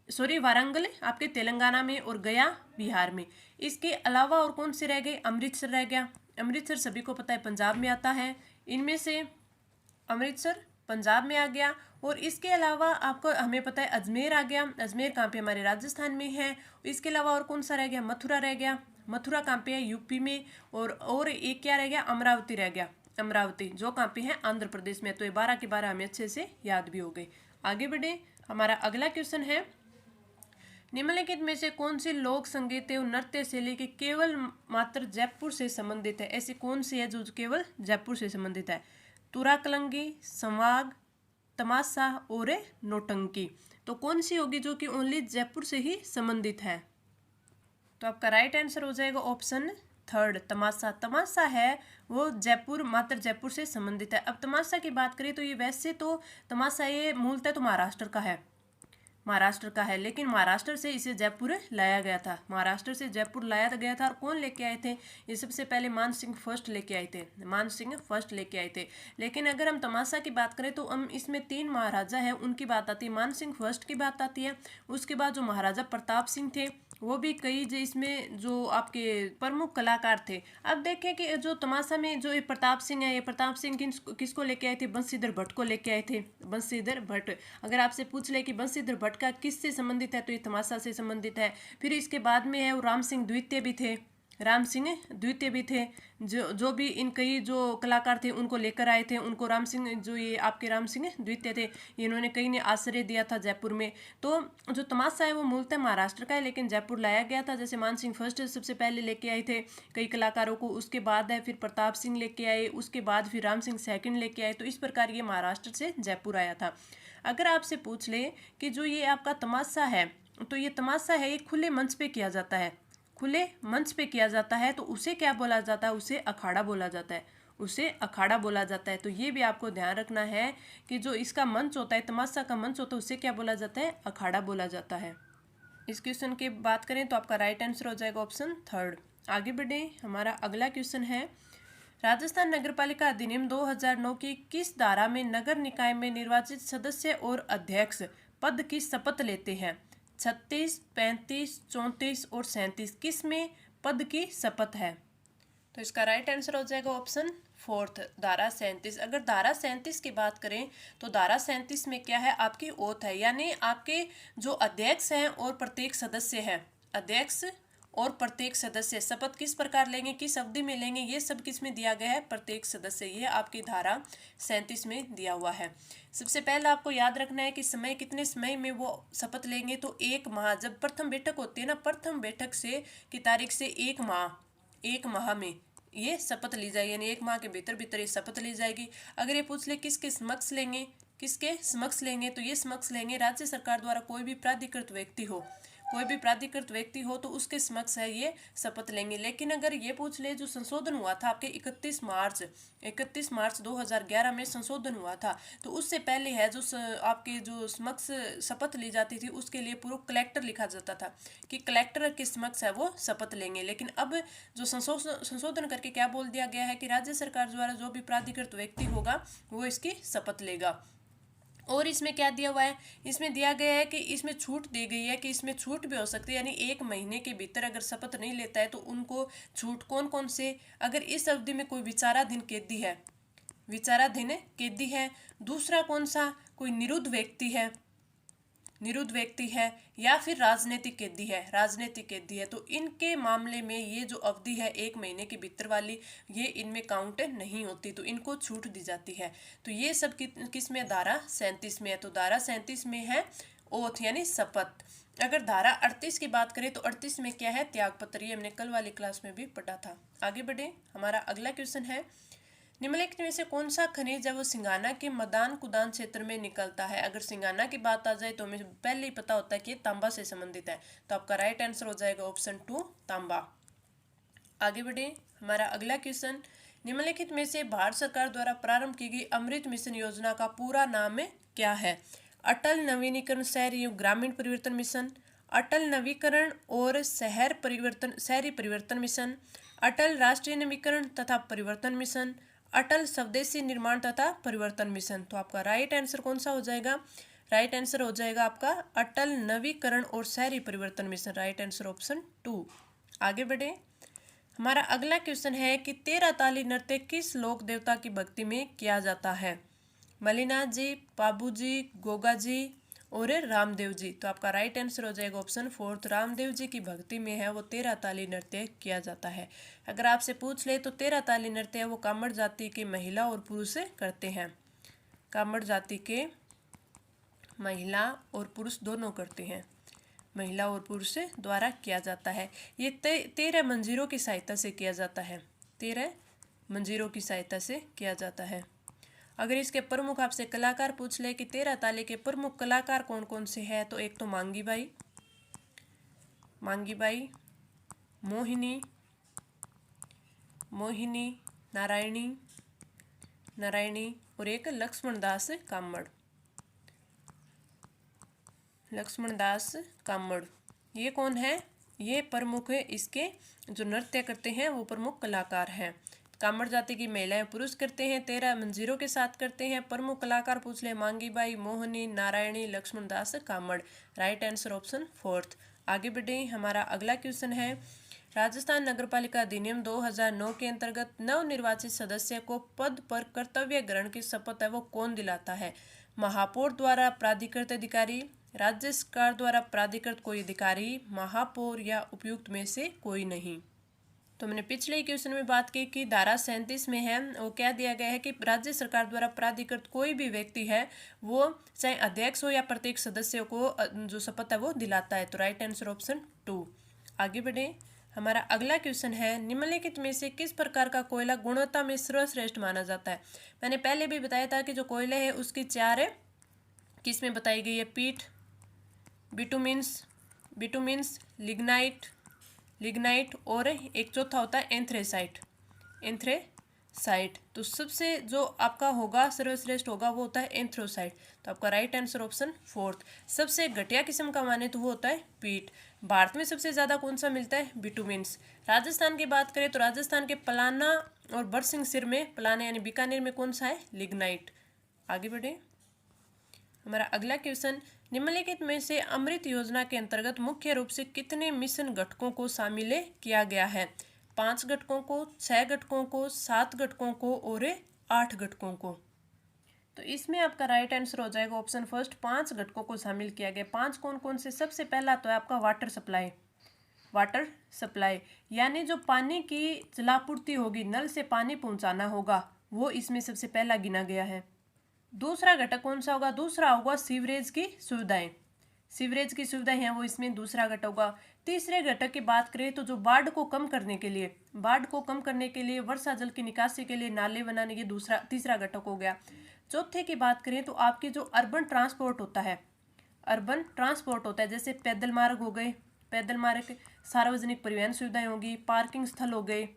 [SPEAKER 1] सॉरी वारंगल आपके तेलंगाना में, और गया बिहार में। इसके अलावा और कौन से रह गए? अमृतसर रह गया। अमृतसर सभी को पता है पंजाब में आता है। इनमें से अमृतसर पंजाब में आ गया। और इसके अलावा आपको हमें पता है अजमेर आ गया। अजमेर कहाँ पे? हमारे राजस्थान में है। इसके अलावा और कौन सा रह गया? मथुरा रह गया। मथुरा कहाँ पे है? यूपी में। और एक क्या रह गया? अमरावती रह गया। अमरावती जो कहाँ पे है? आंध्र प्रदेश में। तो ये 12 के 12 हमें अच्छे से याद भी हो गए। आगे बढ़े, हमारा अगला क्वेश्चन है, निम्नलिखित में से कौन सी लोक संगीत और नृत्य शैली के केवल मात्र जयपुर से संबंधित है? ऐसी कौन सी है जो केवल जयपुर से संबंधित है? तुराकलंगी, संवाग, तमाशा और नौटंकी। तो कौन सी होगी जो कि ओनली जयपुर से ही संबंधित है? तो आपका राइट आंसर हो जाएगा ऑप्शन थर्ड, तमाशा। तमाशा है वो जयपुर, मात्र जयपुर से संबंधित है। अब तमाशा की बात करें तो ये वैसे तो तमाशा ये मूलतः तो महाराष्ट्र का है, महाराष्ट्र का है, लेकिन महाराष्ट्र से इसे जयपुर लाया गया था। महाराष्ट्र से जयपुर लाया गया था। और कौन लेके आए थे? ये सबसे पहले मान सिंह फर्स्ट लेके आए थे, मान सिंह फर्स्ट लेके आए थे। लेकिन अगर हम तमाशा की बात करें तो हम इसमें 3 महाराजा हैं उनकी बात आती है। मान सिंह फर्स्ट की बात आती है। उसके बाद जो महाराजा प्रताप सिंह थे वो भी कई जो इसमें जो आपके प्रमुख कलाकार थे। अब देखें कि जो तमाशा में जो ये प्रताप सिंह है, ये प्रताप सिंह किसको लेके आए थे? बंशीधर भट्ट को लेके आए थे, बंशीधर भट्ट। अगर आपसे पूछ ले कि बंशीधर भट्ट का किससे संबंधित है, तो ये तमाशा से संबंधित है। फिर इसके बाद में है वो राम सिंह द्वितीय भी थे, राम सिंह द्वितीय भी थे, जो भी इन कई जो कलाकार थे उनको लेकर आए थे। उनको राम सिंह, जो ये आपके राम सिंह द्वितीय थे, इन्होंने कई ने आश्रय दिया था जयपुर में। तो जो तमाशा है वो मूलतः महाराष्ट्र का है, लेकिन जयपुर लाया गया था। जैसे मान सिंह फर्स्ट सबसे पहले लेके आए थे कई कलाकारों को, उसके बाद है फिर प्रताप सिंह लेके आए, उसके बाद फिर राम सिंह सेकंड लेके आए। तो इस प्रकार ये महाराष्ट्र से जयपुर आया था। अगर आपसे पूछ ले कि जो ये आपका तमाशा है, तो ये तमाशा है ये खुले मंच पे किया जाता है, खुले मंच पे किया जाता है। तो उसे क्या बोला जाता है? उसे अखाड़ा बोला जाता है, उसे अखाड़ा बोला जाता है। तो ये भी आपको ध्यान रखना है कि जो इसका मंच होता है, तमाशा का मंच होता है, उसे क्या बोला जाता है? अखाड़ा बोला जाता है। इस क्वेश्चन की बात करें तो आपका राइट आंसर हो जाएगा ऑप्शन थर्ड। आगे बढ़े, हमारा अगला क्वेश्चन है, राजस्थान नगरपालिका अधिनियम 2009 की किस धारा में नगर निकाय में निर्वाचित सदस्य और अध्यक्ष पद की शपथ लेते हैं? 36, 35, 34 और 37 किस में पद की शपथ है? तो इसका राइट आंसर हो जाएगा ऑप्शन फोर्थ, धारा 37। अगर धारा 37 की बात करें तो धारा 37 में क्या है? आपकी ओथ है, यानी आपके जो अध्यक्ष हैं और प्रत्येक सदस्य है, अध्यक्ष और प्रत्येक सदस्य शपथ किस प्रकार लेंगे, किस अवधि में लेंगे, ये सब किस में दिया गया है, प्रत्येक सदस्य। ये आपकी धारा 37 में दिया हुआ है। सबसे पहले आपको याद रखना है कि समय, कितने समय में वो शपथ लेंगे, तो 1 माह। जब प्रथम बैठक होती है ना, प्रथम बैठक से की तारीख से 1 माह में ये शपथ ली जाएगी, यानी 1 माह के भीतर भीतर ये शपथ ली जाएगी। अगर ये पूछ ले किसके समक्ष लेंगे, किसके समक्ष लेंगे, तो ये समक्ष लेंगे राज्य सरकार द्वारा कोई भी प्राधिकृत व्यक्ति हो, कोई भी प्राधिकृत व्यक्ति हो तो उसके समक्ष है ये शपथ लेंगे। लेकिन अगर ये पूछ ले, जो संशोधन हुआ था आपके 31 मार्च 2011 में संशोधन हुआ था, तो उससे पहले है जो आपके जो समक्ष शपथ ली जाती थी उसके लिए पूर्व कलेक्टर लिखा जाता था कि कलेक्टर के समक्ष है वो शपथ लेंगे। लेकिन अब जो संशोधन करके क्या बोल दिया गया है कि राज्य सरकार द्वारा जो भी प्राधिकृत व्यक्ति होगा वो इसकी शपथ लेगा। और इसमें क्या दिया हुआ है, इसमें दिया गया है कि इसमें छूट दी गई है कि इसमें छूट भी हो सकती है, यानी 1 महीने के भीतर अगर शपथ नहीं लेता है तो उनको छूट कौन कौन से, अगर इस अवधि में कोई विचाराधीन कैदी है, दूसरा कौन सा, कोई निरुद्ध व्यक्ति है या फिर राजनीतिक कैदी है, तो इनके मामले में ये जो अवधि है 1 महीने के भीतर वाली, ये इनमें काउंट नहीं होती, तो इनको छूट दी जाती है। तो ये सब किस में, धारा 37 में है। तो धारा 37 में है ओथ यानी शपथ। अगर धारा 38 की बात करें तो 38 में क्या है, त्यागपत्र। ये हमने कल वाली क्लास में भी पढ़ा था। आगे बढ़े, हमारा अगला क्वेश्चन है, निम्नलिखित में से कौन सा खनिज है वो सिंगाना के मदान कुदान क्षेत्र में निकलता है। अगर सिंगाना की बात आ जाए तो हमें पहले ही पता होता है कि तांबा से संबंधित है, तो आपका राइट आंसर हो जाएगा ऑप्शन 2 तांबा। आगे बढ़े, हमारा अगला क्वेश्चन, निम्नलिखित में से भारत सरकार द्वारा प्रारंभ की गई अमृत मिशन योजना का पूरा नाम क्या है। अटल नवीनीकरण शहरी ग्रामीण परिवर्तन मिशन, अटल नवीकरण और शहरी परिवर्तन मिशन, अटल राष्ट्रीय नवीकरण तथा परिवर्तन मिशन, अटल स्वदेशी निर्माण तथा परिवर्तन मिशन। तो आपका राइट आंसर कौन सा हो जाएगा, राइट आंसर हो जाएगा आपका अटल नवीकरण और शहरी परिवर्तन मिशन, राइट आंसर ऑप्शन 2। आगे बढ़े, हमारा अगला क्वेश्चन है कि 13 ताली नृत्य किस लोक देवता की भक्ति में किया जाता है। मलिनाथ जी, पाबू जी, गोगा जी और रामदेव जी। तो आपका राइट आंसर हो जाएगा ऑप्शन 4, रामदेव जी की भक्ति में है वो 13 ताली नृत्य किया जाता है। अगर आपसे पूछ ले तो 13 ताली नृत्य वो कामड़ जाति के महिला और पुरुष करते हैं, कामड़ जाति के महिला और पुरुष दोनों करते हैं, महिला और पुरुष द्वारा किया जाता है। ये 13 मंजीरों की सहायता से किया जाता है, 13 मंजीरों की सहायता से किया जाता है। अगर इसके प्रमुख आपसे कलाकार पूछ ले कि 13 ताले के प्रमुख कलाकार कौन कौन से हैं, तो एक तो मांगी बाई, मोहिनी, नारायणी और एक लक्ष्मण दास कामड़। ये कौन है, ये प्रमुख है, इसके जो नृत्य करते हैं वो प्रमुख कलाकार हैं। कामड़ जाति की महिलाएं पुरुष करते हैं, 13 मंजीरों के साथ करते हैं। प्रमुख कलाकार पूछ ले Mangi Bai, Mohini, Narayani, Laxman Das Kamad, right answer option 4। आगे बढ़े, हमारा अगला क्वेश्चन है, राजस्थान नगरपालिका अधिनियम 2009 के अंतर्गत नवनिर्वाचित सदस्य को पद पर कर्तव्य ग्रहण की शपथ है वो कौन दिलाता है। महापौर द्वारा प्राधिकृत अधिकारी, राज्य सरकार द्वारा प्राधिकृत कोई अधिकारी, महापौर या उपयुक्त में से कोई नहीं। तो हमने पिछले क्वेश्चन में बात की कि धारा 37 में है वो क्या दिया गया है कि राज्य सरकार द्वारा प्राधिकृत कोई भी व्यक्ति है वो चाहे अध्यक्ष हो या प्रत्येक सदस्य को जो शपथ है वो दिलाता है। तो राइट आंसर ऑप्शन 2। आगे बढ़े, हमारा अगला क्वेश्चन है, निम्नलिखित में से किस प्रकार का कोयला गुणवत्ता में सर्वश्रेष्ठ माना जाता है। मैंने पहले भी बताया था कि जो कोयले है उसकी 4 किस में बताई गई है, पीट, बिटुमिन्स, लिग्नाइट और एक चौथा होता है एंथ्रेसाइट। तो सबसे जो आपका होगा सर्वश्रेष्ठ होगा वो होता है एंथ्रोसाइट। तो आपका राइट आंसर ऑप्शन 4। सबसे घटिया किस्म का माने तो वो होता है पीट। भारत में सबसे ज़्यादा कौन सा मिलता है, बिटुमिन्स। राजस्थान की बात करें तो राजस्थान के पलाना और बरसिंहसिर में, पलाना यानी बीकानेर में कौन सा है, लिग्नाइट। आगे बढ़े, हमारा अगला क्वेश्चन, निम्नलिखित में से अमृत योजना के अंतर्गत मुख्य रूप से कितने मिशन घटकों को शामिल किया गया है। 5 घटकों को, 6 घटकों को, 7 घटकों को और 8 घटकों को। तो इसमें आपका राइट आंसर हो जाएगा ऑप्शन फर्स्ट, 5 घटकों को शामिल किया गया। 5 कौन कौन से, सबसे पहला तो है आपका वाटर वाटर सप्लाई, यानी जो पानी की जलापूर्ति होगी, नल से पानी पहुंचाना होगा, वो इसमें सबसे पहला गिना गया है। दूसरा घटक कौन सा होगा? दूसरा होगा सीवरेज की सुविधाएं। सीवरेज की सुविधाएं हैं वो इसमें दूसरा घटक होगा। तीसरे घटक की बात करें तो जो बाढ़ को कम करने के लिए वर्षा जल की निकासी के लिए नाले बनाने के तीसरा घटक हो गया। चौथे की बात करें तो आपके जो अर्बन ट्रांसपोर्ट होता है, जैसे पैदल मार्ग हो गए, सार्वजनिक परिवहन सुविधाएं होगी, पार्किंग स्थल हो गए,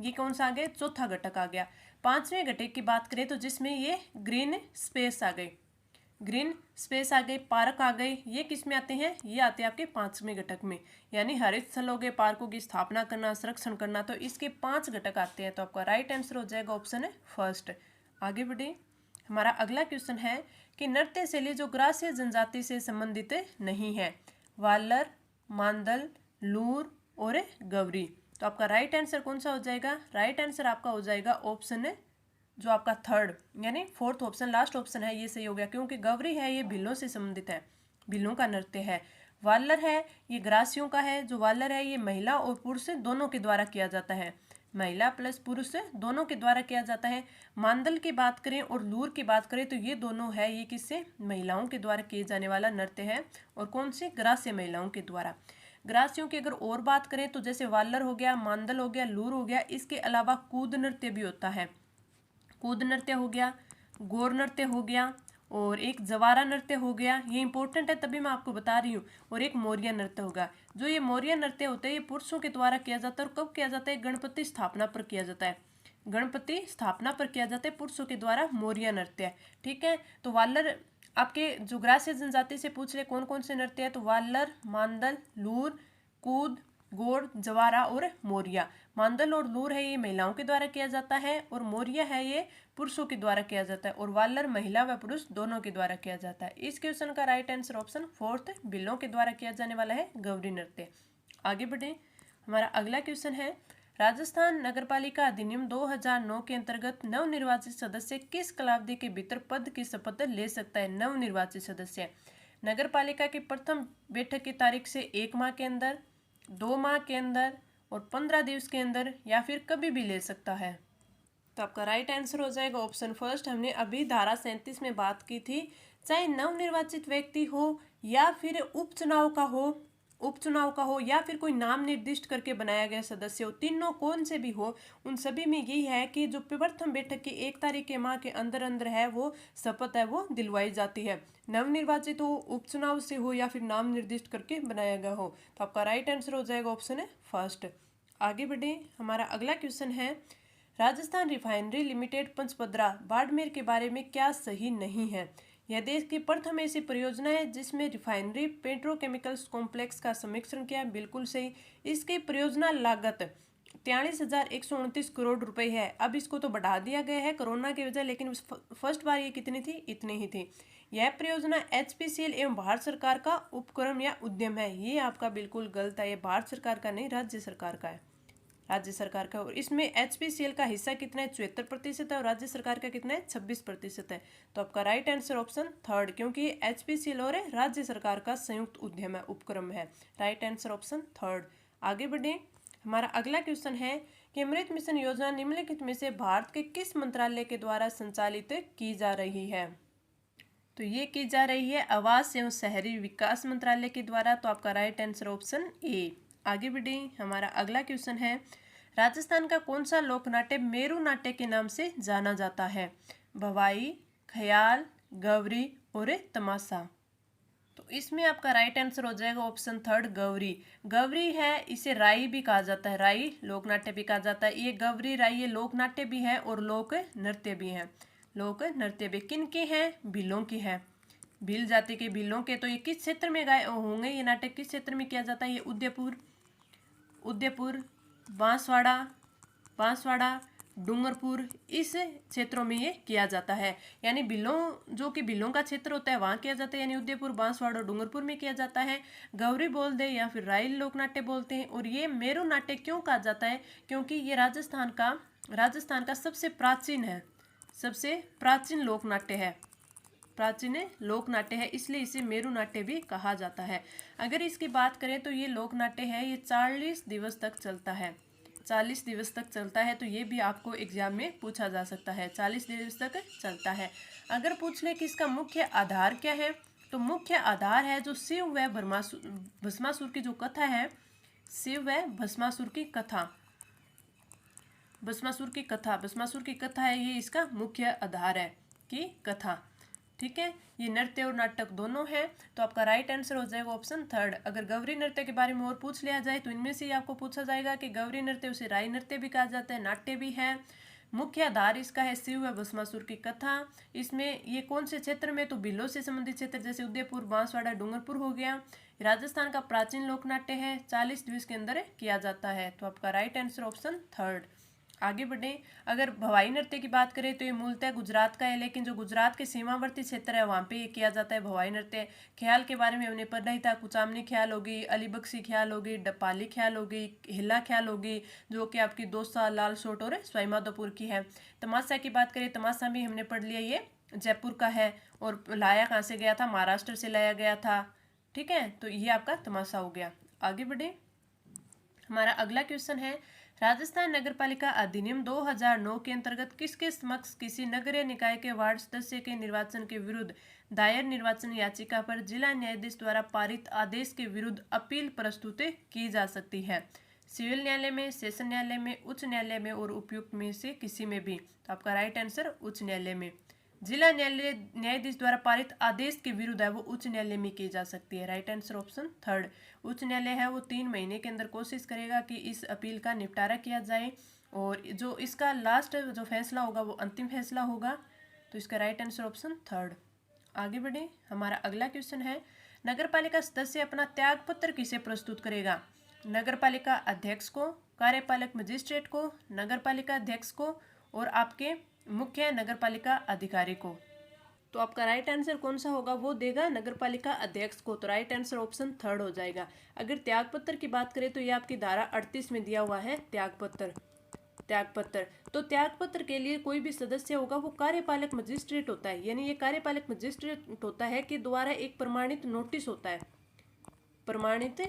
[SPEAKER 1] ये कौन सा आ गया? चौथा घटक आ गया। पांचवें घटक की बात करें तो जिसमें ये ग्रीन स्पेस आ गए, पार्क आ गए, ये किस में आते हैं? ये आते हैं आपके पांचवें घटक में, यानी हरित स्थल हो गए, पार्कों की स्थापना करना, संरक्षण करना, तो इसके 5 घटक आते हैं। तो आपका राइट आंसर हो जाएगा ऑप्शन है फर्स्ट। आगे बढ़े, हमारा अगला क्वेश्चन है कि नृत्य शैली जो ग्रासीय जनजाति से संबंधित नहीं है, वालर, मांदल, लूर और गवरी। तो आपका राइट आंसर कौन सा हो जाएगा? राइट आंसर आपका हो जाएगा ऑप्शन है जो आपका थर्ड, यानी फोर्थ ऑप्शन, लास्ट ऑप्शन है, ये सही हो गया, क्योंकि गवरी है ये भिल्लों से संबंधित है, भिल्लों का नृत्य है। वालर है ये ग्रासियों का है, जो वालर है ये महिला और पुरुष दोनों के द्वारा किया जाता है, महिला प्लस पुरुष दोनों के द्वारा किया जाता है। मांदल की बात करें और लूर की बात करें तो ये दोनों है, ये किससे? महिलाओं के द्वारा किए जाने वाला नृत्य है, और कौन से? ग्रास्य महिलाओं के द्वारा। ग्रासियों की अगर और बात करें तो जैसे वालर हो गया, मांदल हो गया, लूर हो गया, इसके अलावा कूद नृत्य भी होता है, कूद नृत्य हो गया, गौर नृत्य हो गया, और एक जवारा नृत्य हो गया, ये इंपॉर्टेंट है तभी मैं आपको बता रही हूँ, और एक मौर्य नृत्य होगा। जो ये मौर्य नृत्य होते हैं ये पुरुषों के द्वारा किया जाता है, और कब किया जाता है? गणपति स्थापना पर किया जाता है, पुरुषों के द्वारा मौर्य नृत्य। ठीक है, तो वालर आपके जो ग्रासीय जनजाति से पूछ रहे कौन कौन से नृत्य है, तो वालर, मांदल, लूर, कूद, गौर, जवारा और मौर्य। मांदल और लूर है ये महिलाओं के द्वारा किया जाता है, और मौर्य है ये पुरुषों के द्वारा किया जाता है, और वालर महिला व पुरुष दोनों के द्वारा किया जाता है। इस क्वेश्चन का राइट आंसर ऑप्शन फोर्थ, भिल्लों के द्वारा किया जाने वाला है गौरी नृत्य। आगे बढ़े, हमारा अगला क्वेश्चन है, राजस्थान नगरपालिका अधिनियम 2009 के अंतर्गत नवनिर्वाचित सदस्य किस कालावधि के भीतर पद की शपथ ले सकता है? नवनिर्वाचित सदस्य नगरपालिका की प्रथम बैठक की तारीख से 1 माह के अंदर, 2 माह के अंदर और 15 दिवस के अंदर, या फिर कभी भी ले सकता है। तो आपका राइट आंसर हो जाएगा ऑप्शन फर्स्ट। हमने अभी धारा 37 में बात की थी, चाहे नवनिर्वाचित व्यक्ति हो या फिर उपचुनाव का हो या फिर कोई नाम निर्दिष्ट करके बनाया गया सदस्य हो, तीनों कौन से भी हो, उन सभी में यही है कि जो प्रथम बैठक की 1 तारीख के माह के अंदर अंदर है वो शपथ है वो दिलवाई जाती है, नवनिर्वाचित हो, उपचुनाव से हो या फिर नाम निर्दिष्ट करके बनाया गया हो। तो आपका राइट आंसर हो जाएगा ऑप्शन है फर्स्ट। आगे बढ़े, हमारा अगला क्वेश्चन है, राजस्थान रिफाइनरी लिमिटेड पंचपदरा बाड़मेर के बारे में क्या सही नहीं है? यह देश की प्रथम ऐसी परियोजना है जिसमें रिफाइनरी पेट्रोकेमिकल्स कॉम्प्लेक्स का समीक्षण किया, बिल्कुल सही। इसकी परियोजना लागत 43,129 करोड़ रुपए है। अब इसको तो बढ़ा दिया गया है कोरोना की वजह, लेकिन फर्स्ट बार ये कितनी थी? इतनी ही थी। यह परियोजना एचपीसीएल एवं भारत सरकार का उपक्रम या उद्यम है। ये आपका बिल्कुल गलत है, ये भारत सरकार का नहीं, राज्य सरकार का है, और इसमें एचपीसीएल का हिस्सा कितना है? 74% है, और राज्य सरकार का कितना है? 26% है। तो आपका राइट आंसर ऑप्शन थर्ड, क्योंकि एचपीसीएल और राज्य सरकार का संयुक्त उद्यम है, उपक्रम है। Right answer option third. आगे बढ़े, हमारा अगला क्वेश्चन है कि अमृत मिशन योजना निम्नलिखित में से भारत के किस मंत्रालय के द्वारा संचालित की जा रही है? तो ये की जा रही है आवास एवं शहरी विकास मंत्रालय के द्वारा। तो आपका राइट आंसर ऑप्शन ए। आगे बढ़े, हमारा अगला क्वेश्चन है, राजस्थान का कौन सा लोक नाट्य मेरू नाट्य के नाम से जाना जाता है? भवाई, ख्याल, गवरी और तमाशा। तो इसमें आपका राइट आंसर हो जाएगा ऑप्शन थर्ड, गवरी। गवरी है, इसे राई भी कहा जाता है, राई लोक नाट्य भी कहा जाता है। ये गवरी राई ये लोक नाट्य भी है और लोक नृत्य भी है। लोक नृत्य भी किन के हैं? भीलों की है, भील जाति के भीलों के। तो ये किस क्षेत्र में गाए होंगे? ये नाटक किस क्षेत्र में किया जाता है? ये उदयपुर, बांसवाड़ा, डूंगरपुर, इस क्षेत्रों में ये किया जाता है। यानी भीलों, जो कि भीलों का क्षेत्र होता है वहाँ किया जाता है, यानी उदयपुर, बांसवाड़ा और डूंगरपुर में किया जाता है। गौरी बोल दे या फिर राई लोक नाट्य बोलते हैं। और ये मेरू नाट्य क्यों कहा जाता है? क्योंकि ये राजस्थान का सबसे प्राचीन लोक नाट्य है। प्राचीन लोक नाट्य है, इसलिए इसे मेरु नाट्य भी कहा जाता है। अगर इसकी बात करें तो ये लोक नाट्य है, ये 40 दिवस तक चलता है, 40 दिवस तक चलता है। तो ये भी आपको एग्जाम में पूछा जा सकता है, 40 दिवस तक चलता है। अगर पूछ ले कि इसका मुख्य आधार क्या है, तो मुख्य आधार है जो शिव व भस्मासुर की जो कथा है, शिव व भस्मासुर की कथा, भस्मासुर की कथा है, ये इसका मुख्य आधार है कि कथा। ठीक है, ये नृत्य और नाटक दोनों है। तो आपका राइट आंसर हो जाएगा ऑप्शन थर्ड। अगर गौरी नृत्य के बारे में और पूछ लिया जाए तो इनमें से ही आपको पूछा जाएगा कि गौरी नृत्य उसे राई नृत्य भी कहा जाता है, नाट्य भी है। मुख्य आधार इसका है शिव व भस्मासुर की कथा। इसमें ये कौन से क्षेत्र में, तो भीलों से संबंधित क्षेत्र जैसे उदयपुर, बांसवाड़ा, डूंगरपुर हो गया। राजस्थान का प्राचीन लोक नाट्य है, 40 दिवस के अंदर किया जाता है। तो आपका राइट आंसर ऑप्शन थर्ड। आगे बढ़े, अगर भवाई नृत्य की बात करें तो ये मूलतः गुजरात का है, लेकिन जो गुजरात के सीमावर्ती क्षेत्र है वहाँ पे ये किया जाता है भवाई नृत्य। ख्याल के बारे में हमने पढ़ा ही था, कुचामनी ख्याल होगी, अलीबख्शी ख्याल होगी, डपाली ख्याल होगी, हिला ख्याल होगी, जो कि आपकी दौसा, लाल सोट और सवाईमाधोपुर की है। तमाशा की बात करें, तमाशा भी हमने पढ़ लिया, ये जयपुर का है और लाया कहाँ से गया था, महाराष्ट्र से लाया गया था। ठीक है, तो ये आपका तमाशा हो गया। आगे बढ़े, हमारा अगला क्वेश्चन है, राजस्थान नगरपालिका अधिनियम 2009 के अंतर्गत किसके समक्ष किसी नगरीय निकाय के वार्ड सदस्य के निर्वाचन के विरुद्ध दायर निर्वाचन याचिका पर जिला न्यायाधीश द्वारा पारित आदेश के विरुद्ध अपील प्रस्तुत की जा सकती है? सिविल न्यायालय में, सेशन न्यायालय में, उच्च न्यायालय में और उपयुक्त में से किसी में भी। तो आपका राइट आंसर उच्च न्यायालय में। जिला न्यायालय न्यायाधीश द्वारा पारित आदेश के विरुद्ध है वो उच्च न्यायालय में की जा सकती है। Right answer option third. उच्च न्यायालय है वो 3 महीने के अंदर कोशिश करेगा कि इस अपील का निपटारा किया जाए, और जो इसका लास्ट जो फैसला होगा वो अंतिम फैसला होगा। तो इसका राइट आंसर ऑप्शन थर्ड। आगे बढ़े, हमारा अगला क्वेश्चन है, नगरपालिका सदस्य अपना त्याग पत्र किसे प्रस्तुत करेगा? नगरपालिका अध्यक्ष को, कार्यपालक मजिस्ट्रेट को, नगरपालिका अध्यक्ष को और आपके मुख्य नगरपालिका अधिकारी को। तो आपका राइट आंसर कौन सा होगा, वो देगा नगरपालिका अध्यक्ष को। तो राइट आंसर ऑप्शन थर्ड हो जाएगा। अगर त्यागपत्र की बात करें तो ये आपकी धारा 38 में दिया हुआ है त्यागपत्र। तो त्यागपत्र के लिए कोई भी सदस्य होगा वो कार्यपालक मजिस्ट्रेट होता है, यानी ये कार्यपालक मजिस्ट्रेट होता है कि द्वारा एक प्रमाणित नोटिस होता है, प्रमाणित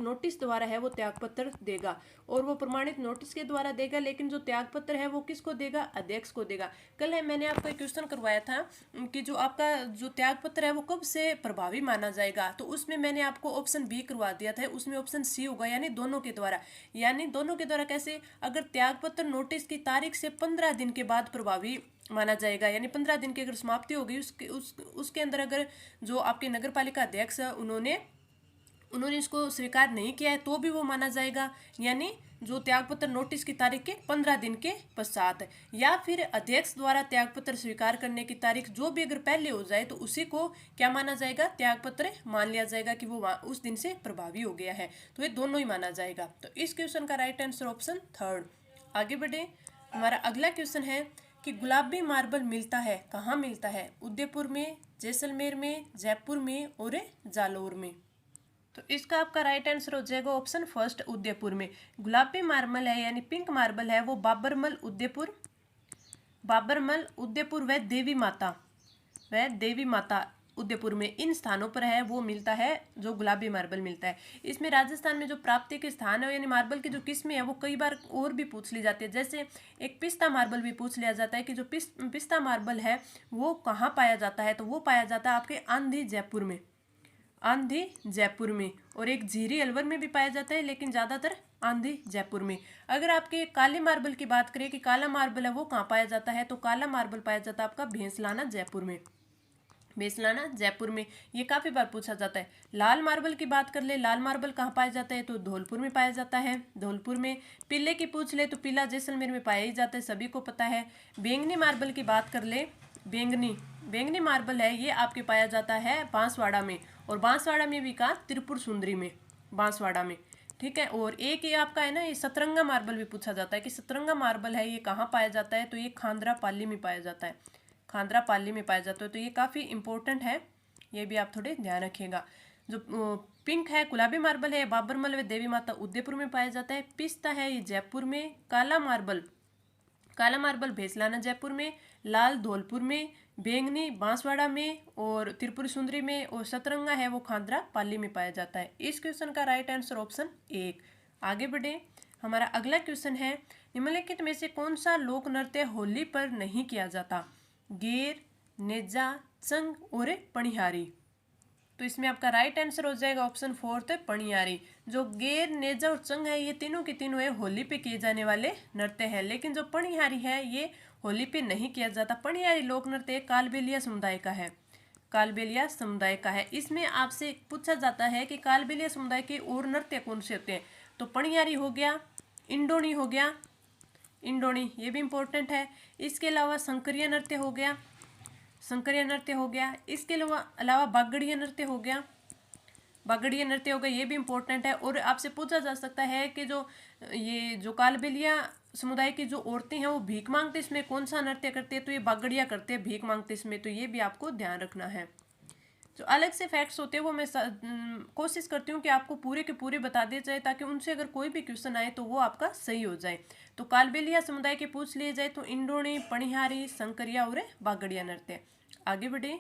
[SPEAKER 1] नोटिस द्वारा है वो त्यागपत्र देगा, और वो प्रमाणित नोटिस के द्वारा देगा। लेकिन जो त्यागपत्र है वो किसको देगा? अध्यक्ष को देगा। कल मैंने आपको एक क्वेश्चन करवाया था कि जो आपका जो त्यागपत्र है वो कब से प्रभावी माना जाएगा, तो उसमें मैंने आपको ऑप्शन बी करवा दिया था, उसमें ऑप्शन सी होगा, यानी दोनों के द्वारा। यानी दोनों के द्वारा कैसे? अगर त्यागपत्र नोटिस की तारीख से 15 दिन के बाद प्रभावी माना जाएगा, यानी 15 दिन की अगर समाप्ति हो गई उसके अंदर अगर जो आपके नगरपालिका अध्यक्ष उन्होंने इसको स्वीकार नहीं किया है तो भी वो माना जाएगा, यानी जो त्यागपत्र नोटिस की तारीख के 15 दिन के पश्चात। या फिर अध्यक्ष द्वारा त्यागपत्र स्वीकार करने की तारीख जो भी अगर पहले हो जाए तो उसी को क्या माना जाएगा? त्यागपत्र मान लिया जाएगा कि वो उस दिन से प्रभावी हो गया है। तो ये दोनों ही माना जाएगा। तो इस क्वेश्चन का राइट आंसर ऑप्शन थर्ड। आगे बढ़े, हमारा अगला क्वेश्चन है कि गुलाबी मार्बल मिलता है कहाँ मिलता है? उदयपुर में, जैसलमेर में, जयपुर में और जालौर में। तो इसका आपका राइट आंसर हो जाएगा ऑप्शन फर्स्ट, उदयपुर में। गुलाबी मार्बल है यानी पिंक मार्बल है वो बाबरमल उदयपुर व देवी माता उदयपुर में, इन स्थानों पर है वो मिलता है जो गुलाबी मार्बल मिलता है। इसमें राजस्थान में जो प्राप्ति के स्थान है यानी मार्बल की जो किस्में है वो कई बार और भी पूछ ली जाती है। जैसे एक पिस्ता मार्बल भी पूछ लिया जाता है कि जो पिस्ता मार्बल है वो कहाँ पाया जाता है, तो वो पाया जाता है आपके आंधी जयपुर में, और एक झीरी अलवर में भी पाया जाता है, लेकिन ज़्यादातर आंधी जयपुर में। अगर आपके काले मार्बल की बात करें कि काला मार्बल है वो कहाँ पाया जाता है, तो काला मार्बल पाया जाता है आपका भेंसलाना जयपुर में। ये काफ़ी बार पूछा जाता है। लाल मार्बल की बात कर ले, लाल मार्बल कहाँ पाया जाता है, तो धौलपुर में पाया जाता है, धौलपुर में। पीले की पूछ ले तो पीला जैसलमेर में पाया ही जाता है, सभी को पता है। बैंगनी मार्बल की बात कर ले, बैंगनी मार्बल है ये आपके पाया जाता है बांसवाड़ा में, और बांसवाड़ा में भी कहा त्रिपुर सुंदरी में, बांसवाड़ा में। ठीक है, और एक ये आपका है ना ये सतरंगा मार्बल भी पूछा जाता है कि सतरंगा मार्बल है ये कहाँ पाया जाता है, तो ये खांद्रापाली में पाया जाता है, तो ये काफ़ी इंपॉर्टेंट है, ये भी आप थोड़े ध्यान रखिएगा। जो पिंक है गुलाबी मार्बल है बाबरमल व देवी माता उदयपुर में पाया जाता है। पिस्ता है ये जयपुर में। काला मार्बल काला मार्बल भेसलाना जयपुर में, लाल धौलपुर में, बैंगनी बांसवाड़ा में और त्रिपुरी सुंदरी में, और सतरंगा है वो खांद्रा पाली में पाया जाता है। इस क्वेश्चन का राइट आंसर ऑप्शन 1। आगे बढ़े, हमारा अगला क्वेश्चन है, निम्नलिखित में से कौन सा लोक नृत्य होली पर नहीं किया जाता? गेर, नेजा, चंग और पणिहारी। तो इसमें आपका राइट आंसर हो जाएगा ऑप्शन 4 पणियारी। जो गेर, नेजा और चंग है ये तीनों के तीनों है होली पे किए जाने वाले नृत्य है, लेकिन जो पणिहारी है ये होली पे नहीं किया जाता। पणिहारी लोक नृत्य कालबेलिया समुदाय का है, कालबेलिया समुदाय का है। इसमें आपसे पूछा जाता है कि कालबेलिया समुदाय के और नृत्य कौन से होते हैं, तो पणिहारी हो गया, इंडोनी हो गया, इंडोनी ये भी इम्पोर्टेंट है। इसके अलावा शंकरिया नृत्य हो गया, शंकरिया नृत्य हो गया। इसके अलावा बागड़िया नृत्य हो गया, बागड़िया नृत्य हो गया, ये भी इम्पोर्टेंट है। और आपसे पूछा जा सकता है कि जो कालबेलिया समुदाय की जो औरतें हैं वो भीख मांगते इसमें कौन सा नृत्य करते हैं, तो ये बागड़िया करते हैं भीख मांगते इसमें, तो ये भी आपको ध्यान रखना है। जो अलग से फैक्ट्स होते हैं वो मैं कोशिश करती हूँ कि आपको पूरे के पूरे बता दिए जाए, ताकि उनसे अगर कोई भी क्वेश्चन आए तो वो आपका सही हो जाए। तो कालबेलिया समुदाय के पूछ लिए जाए तो इंडोनी, पणिहारी, शंकरिया और बागड़िया नृत्य। आगे बढ़े,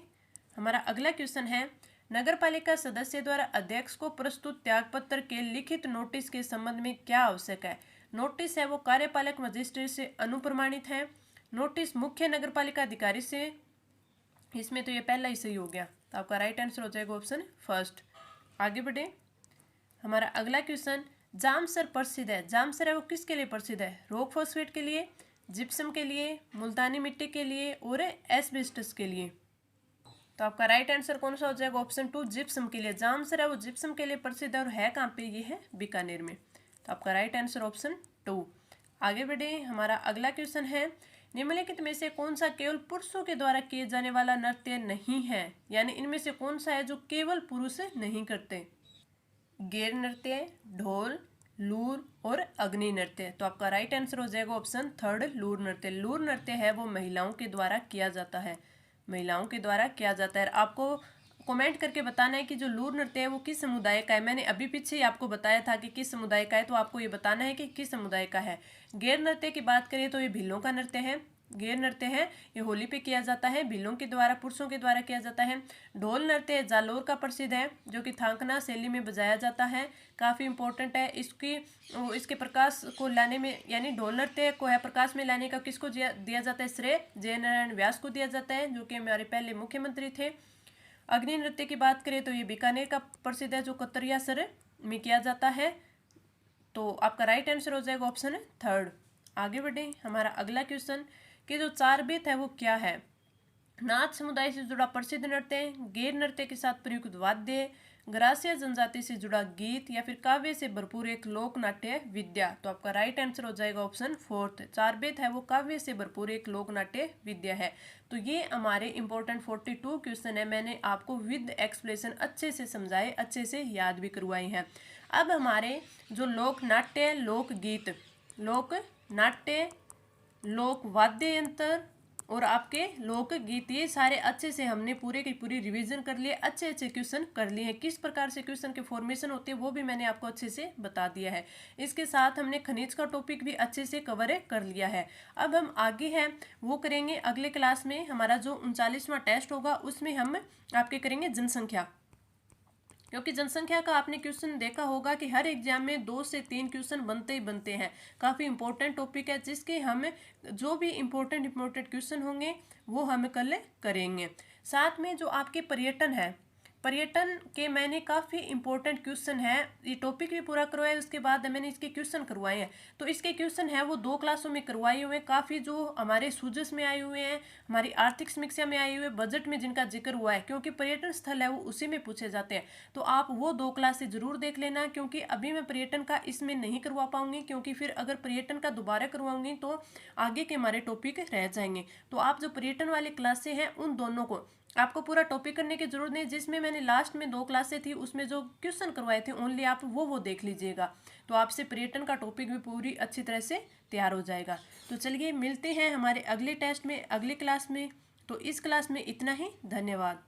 [SPEAKER 1] हमारा अगला क्वेश्चन है, नगर पालिका सदस्य द्वारा अध्यक्ष को प्रस्तुत त्यागपत्र के लिखित नोटिस के संबंध में क्या आवश्यक है? नोटिस है वो कार्यपालक मजिस्ट्रेट से अनुप्रमाणित है, नोटिस मुख्य नगर पालिका अधिकारी से, इसमें तो ये पहला ही सही हो गया, तो आपका राइट आंसर हो जाएगा ऑप्शन 1। आगे बढ़े, हमारा अगला क्वेश्चन, जामसर प्रसिद्ध है, जामसर है वो किसके लिए प्रसिद्ध है? रॉक फॉस्फेट के लिए, जिप्सम के लिए, मुल्तानी मिट्टी के लिए और एस्बेस्टस के लिए। तो आपका राइट आंसर कौन सा हो जाएगा? ऑप्शन 2 जिप्सम के लिए। जामसर है वो जिप्सम के लिए प्रसिद्ध है और है कहाँ पे? ये है बीकानेर में। तो आपका राइट आंसर ऑप्शन 2। आगे बढ़े, हमारा अगला क्वेश्चन है, निम्नलिखित में से कौन सा केवल पुरुषों के द्वारा किए जाने वाला नृत्य नहीं है? यानी इनमें से कौन सा है जो केवल पुरुष नहीं करते? गेर नृत्य, ढोल, लूर और अग्नि नृत्य। तो आपका राइट आंसर हो जाएगा ऑप्शन 3 लूर नृत्य। लूर नृत्य है वो महिलाओं के द्वारा किया जाता है, महिलाओं के द्वारा किया जाता है। आपको कमेंट करके बताना है कि जो लूर नृत्य है वो किस समुदाय का है। मैंने अभी पीछे ही आपको बताया था कि किस समुदाय का है, तो आपको ये बताना है कि किस समुदाय का है। गेर नृत्य की बात करें तो ये भीलों का नृत्य है, गेर नृत्य है ये होली पे किया जाता है, भीलों के द्वारा, पुरुषों के द्वारा किया जाता है। ढोल नृत्य जालोर का प्रसिद्ध है, जो कि थांकना शैली में बजाया जाता है, काफ़ी इंपॉर्टेंट है। इसके प्रकाश को लाने में, यानी ढोल नृत्य को है प्रकाश में लाने का किसको दिया जाता है? श्रेय जयनारायण व्यास को दिया जाता है, जो कि हमारे पहले मुख्यमंत्री थे। अग्नि नृत्य की बात करें तो ये बीकानेर का प्रसिद्ध है, जो कतरियासर में किया जाता है। तो आपका राइट आंसर हो जाएगा ऑप्शन 3। आगे बढ़े, हमारा अगला क्वेश्चन कि जो चार बेत है वो क्या है? नाथ समुदाय से जुड़ा प्रसिद्ध नृत्य, गेर नृत्य के साथ प्रयुक्त वाद्य, ग्रासिया जनजाति से जुड़ा गीत, या फिर काव्य से भरपूर एक लोक नाट्य विद्या। तो आपका राइट आंसर हो जाएगा ऑप्शन 4। चार बेत है वो काव्य से भरपूर एक लोक नाट्य विद्या है। तो ये हमारे इंपॉर्टेंट 42 क्वेश्चन है, मैंने आपको विद एक्सप्लेनेशन अच्छे से समझाए, अच्छे से याद भी करवाए हैं। अब हमारे जो लोक नाट्य, लोक गीत, लोक नाट्य, लोक वाद्य यंत्र और आपके लोक गीत, ये सारे अच्छे से हमने पूरे की पूरी रिवीजन कर लिए, अच्छे अच्छे क्वेश्चन कर लिए हैं। किस प्रकार से क्वेश्चन के फॉर्मेशन होते हैं वो भी मैंने आपको अच्छे से बता दिया है। इसके साथ हमने खनिज का टॉपिक भी अच्छे से कवर कर लिया है। अब हम आगे हैं वो करेंगे अगले क्लास में। हमारा जो 39वां टेस्ट होगा उसमें हम आपके करेंगे जनसंख्या, क्योंकि जनसंख्या का आपने क्वेश्चन देखा होगा कि हर एग्जाम में 2 से 3 क्वेश्चन बनते ही बनते हैं। काफ़ी इंपॉर्टेंट टॉपिक है, जिसके हम जो भी इंपॉर्टेंट क्वेश्चन होंगे वो हम कल करेंगे। साथ में जो आपके पर्यटन है, पर्यटन के मैंने काफ़ी इंपॉर्टेंट क्वेश्चन है, ये टॉपिक भी पूरा करवाया, उसके बाद मैंने इसके क्वेश्चन करवाए हैं। तो इसके क्वेश्चन है वो 2 क्लासों में करवाए हुए हैं, काफ़ी जो हमारे सूजस में आए हुए हैं, हमारी आर्थिक समीक्षा में आए हुए, बजट में जिनका जिक्र हुआ है, क्योंकि पर्यटन स्थल है वो उसी में पूछे जाते हैं। तो आप वो 2 क्लासें जरूर देख लेना, क्योंकि अभी मैं पर्यटन का इसमें नहीं करवा पाऊंगी, क्योंकि फिर अगर पर्यटन का दोबारा करवाऊंगी तो आगे के हमारे टॉपिक रह जाएंगे। तो आप जो पर्यटन वाली क्लासें हैं उन दोनों को आपको पूरा टॉपिक करने की जरूरत नहीं। जिसमें मैंने लास्ट में 2 क्लासें थी उसमें जो क्वेश्चन करवाए थे ओनली आप वो देख लीजिएगा, तो आपसे पर्यटन का टॉपिक भी पूरी अच्छी तरह से तैयार हो जाएगा। तो चलिए मिलते हैं हमारे अगले टेस्ट में, अगले क्लास में। तो इस क्लास में इतना ही, धन्यवाद।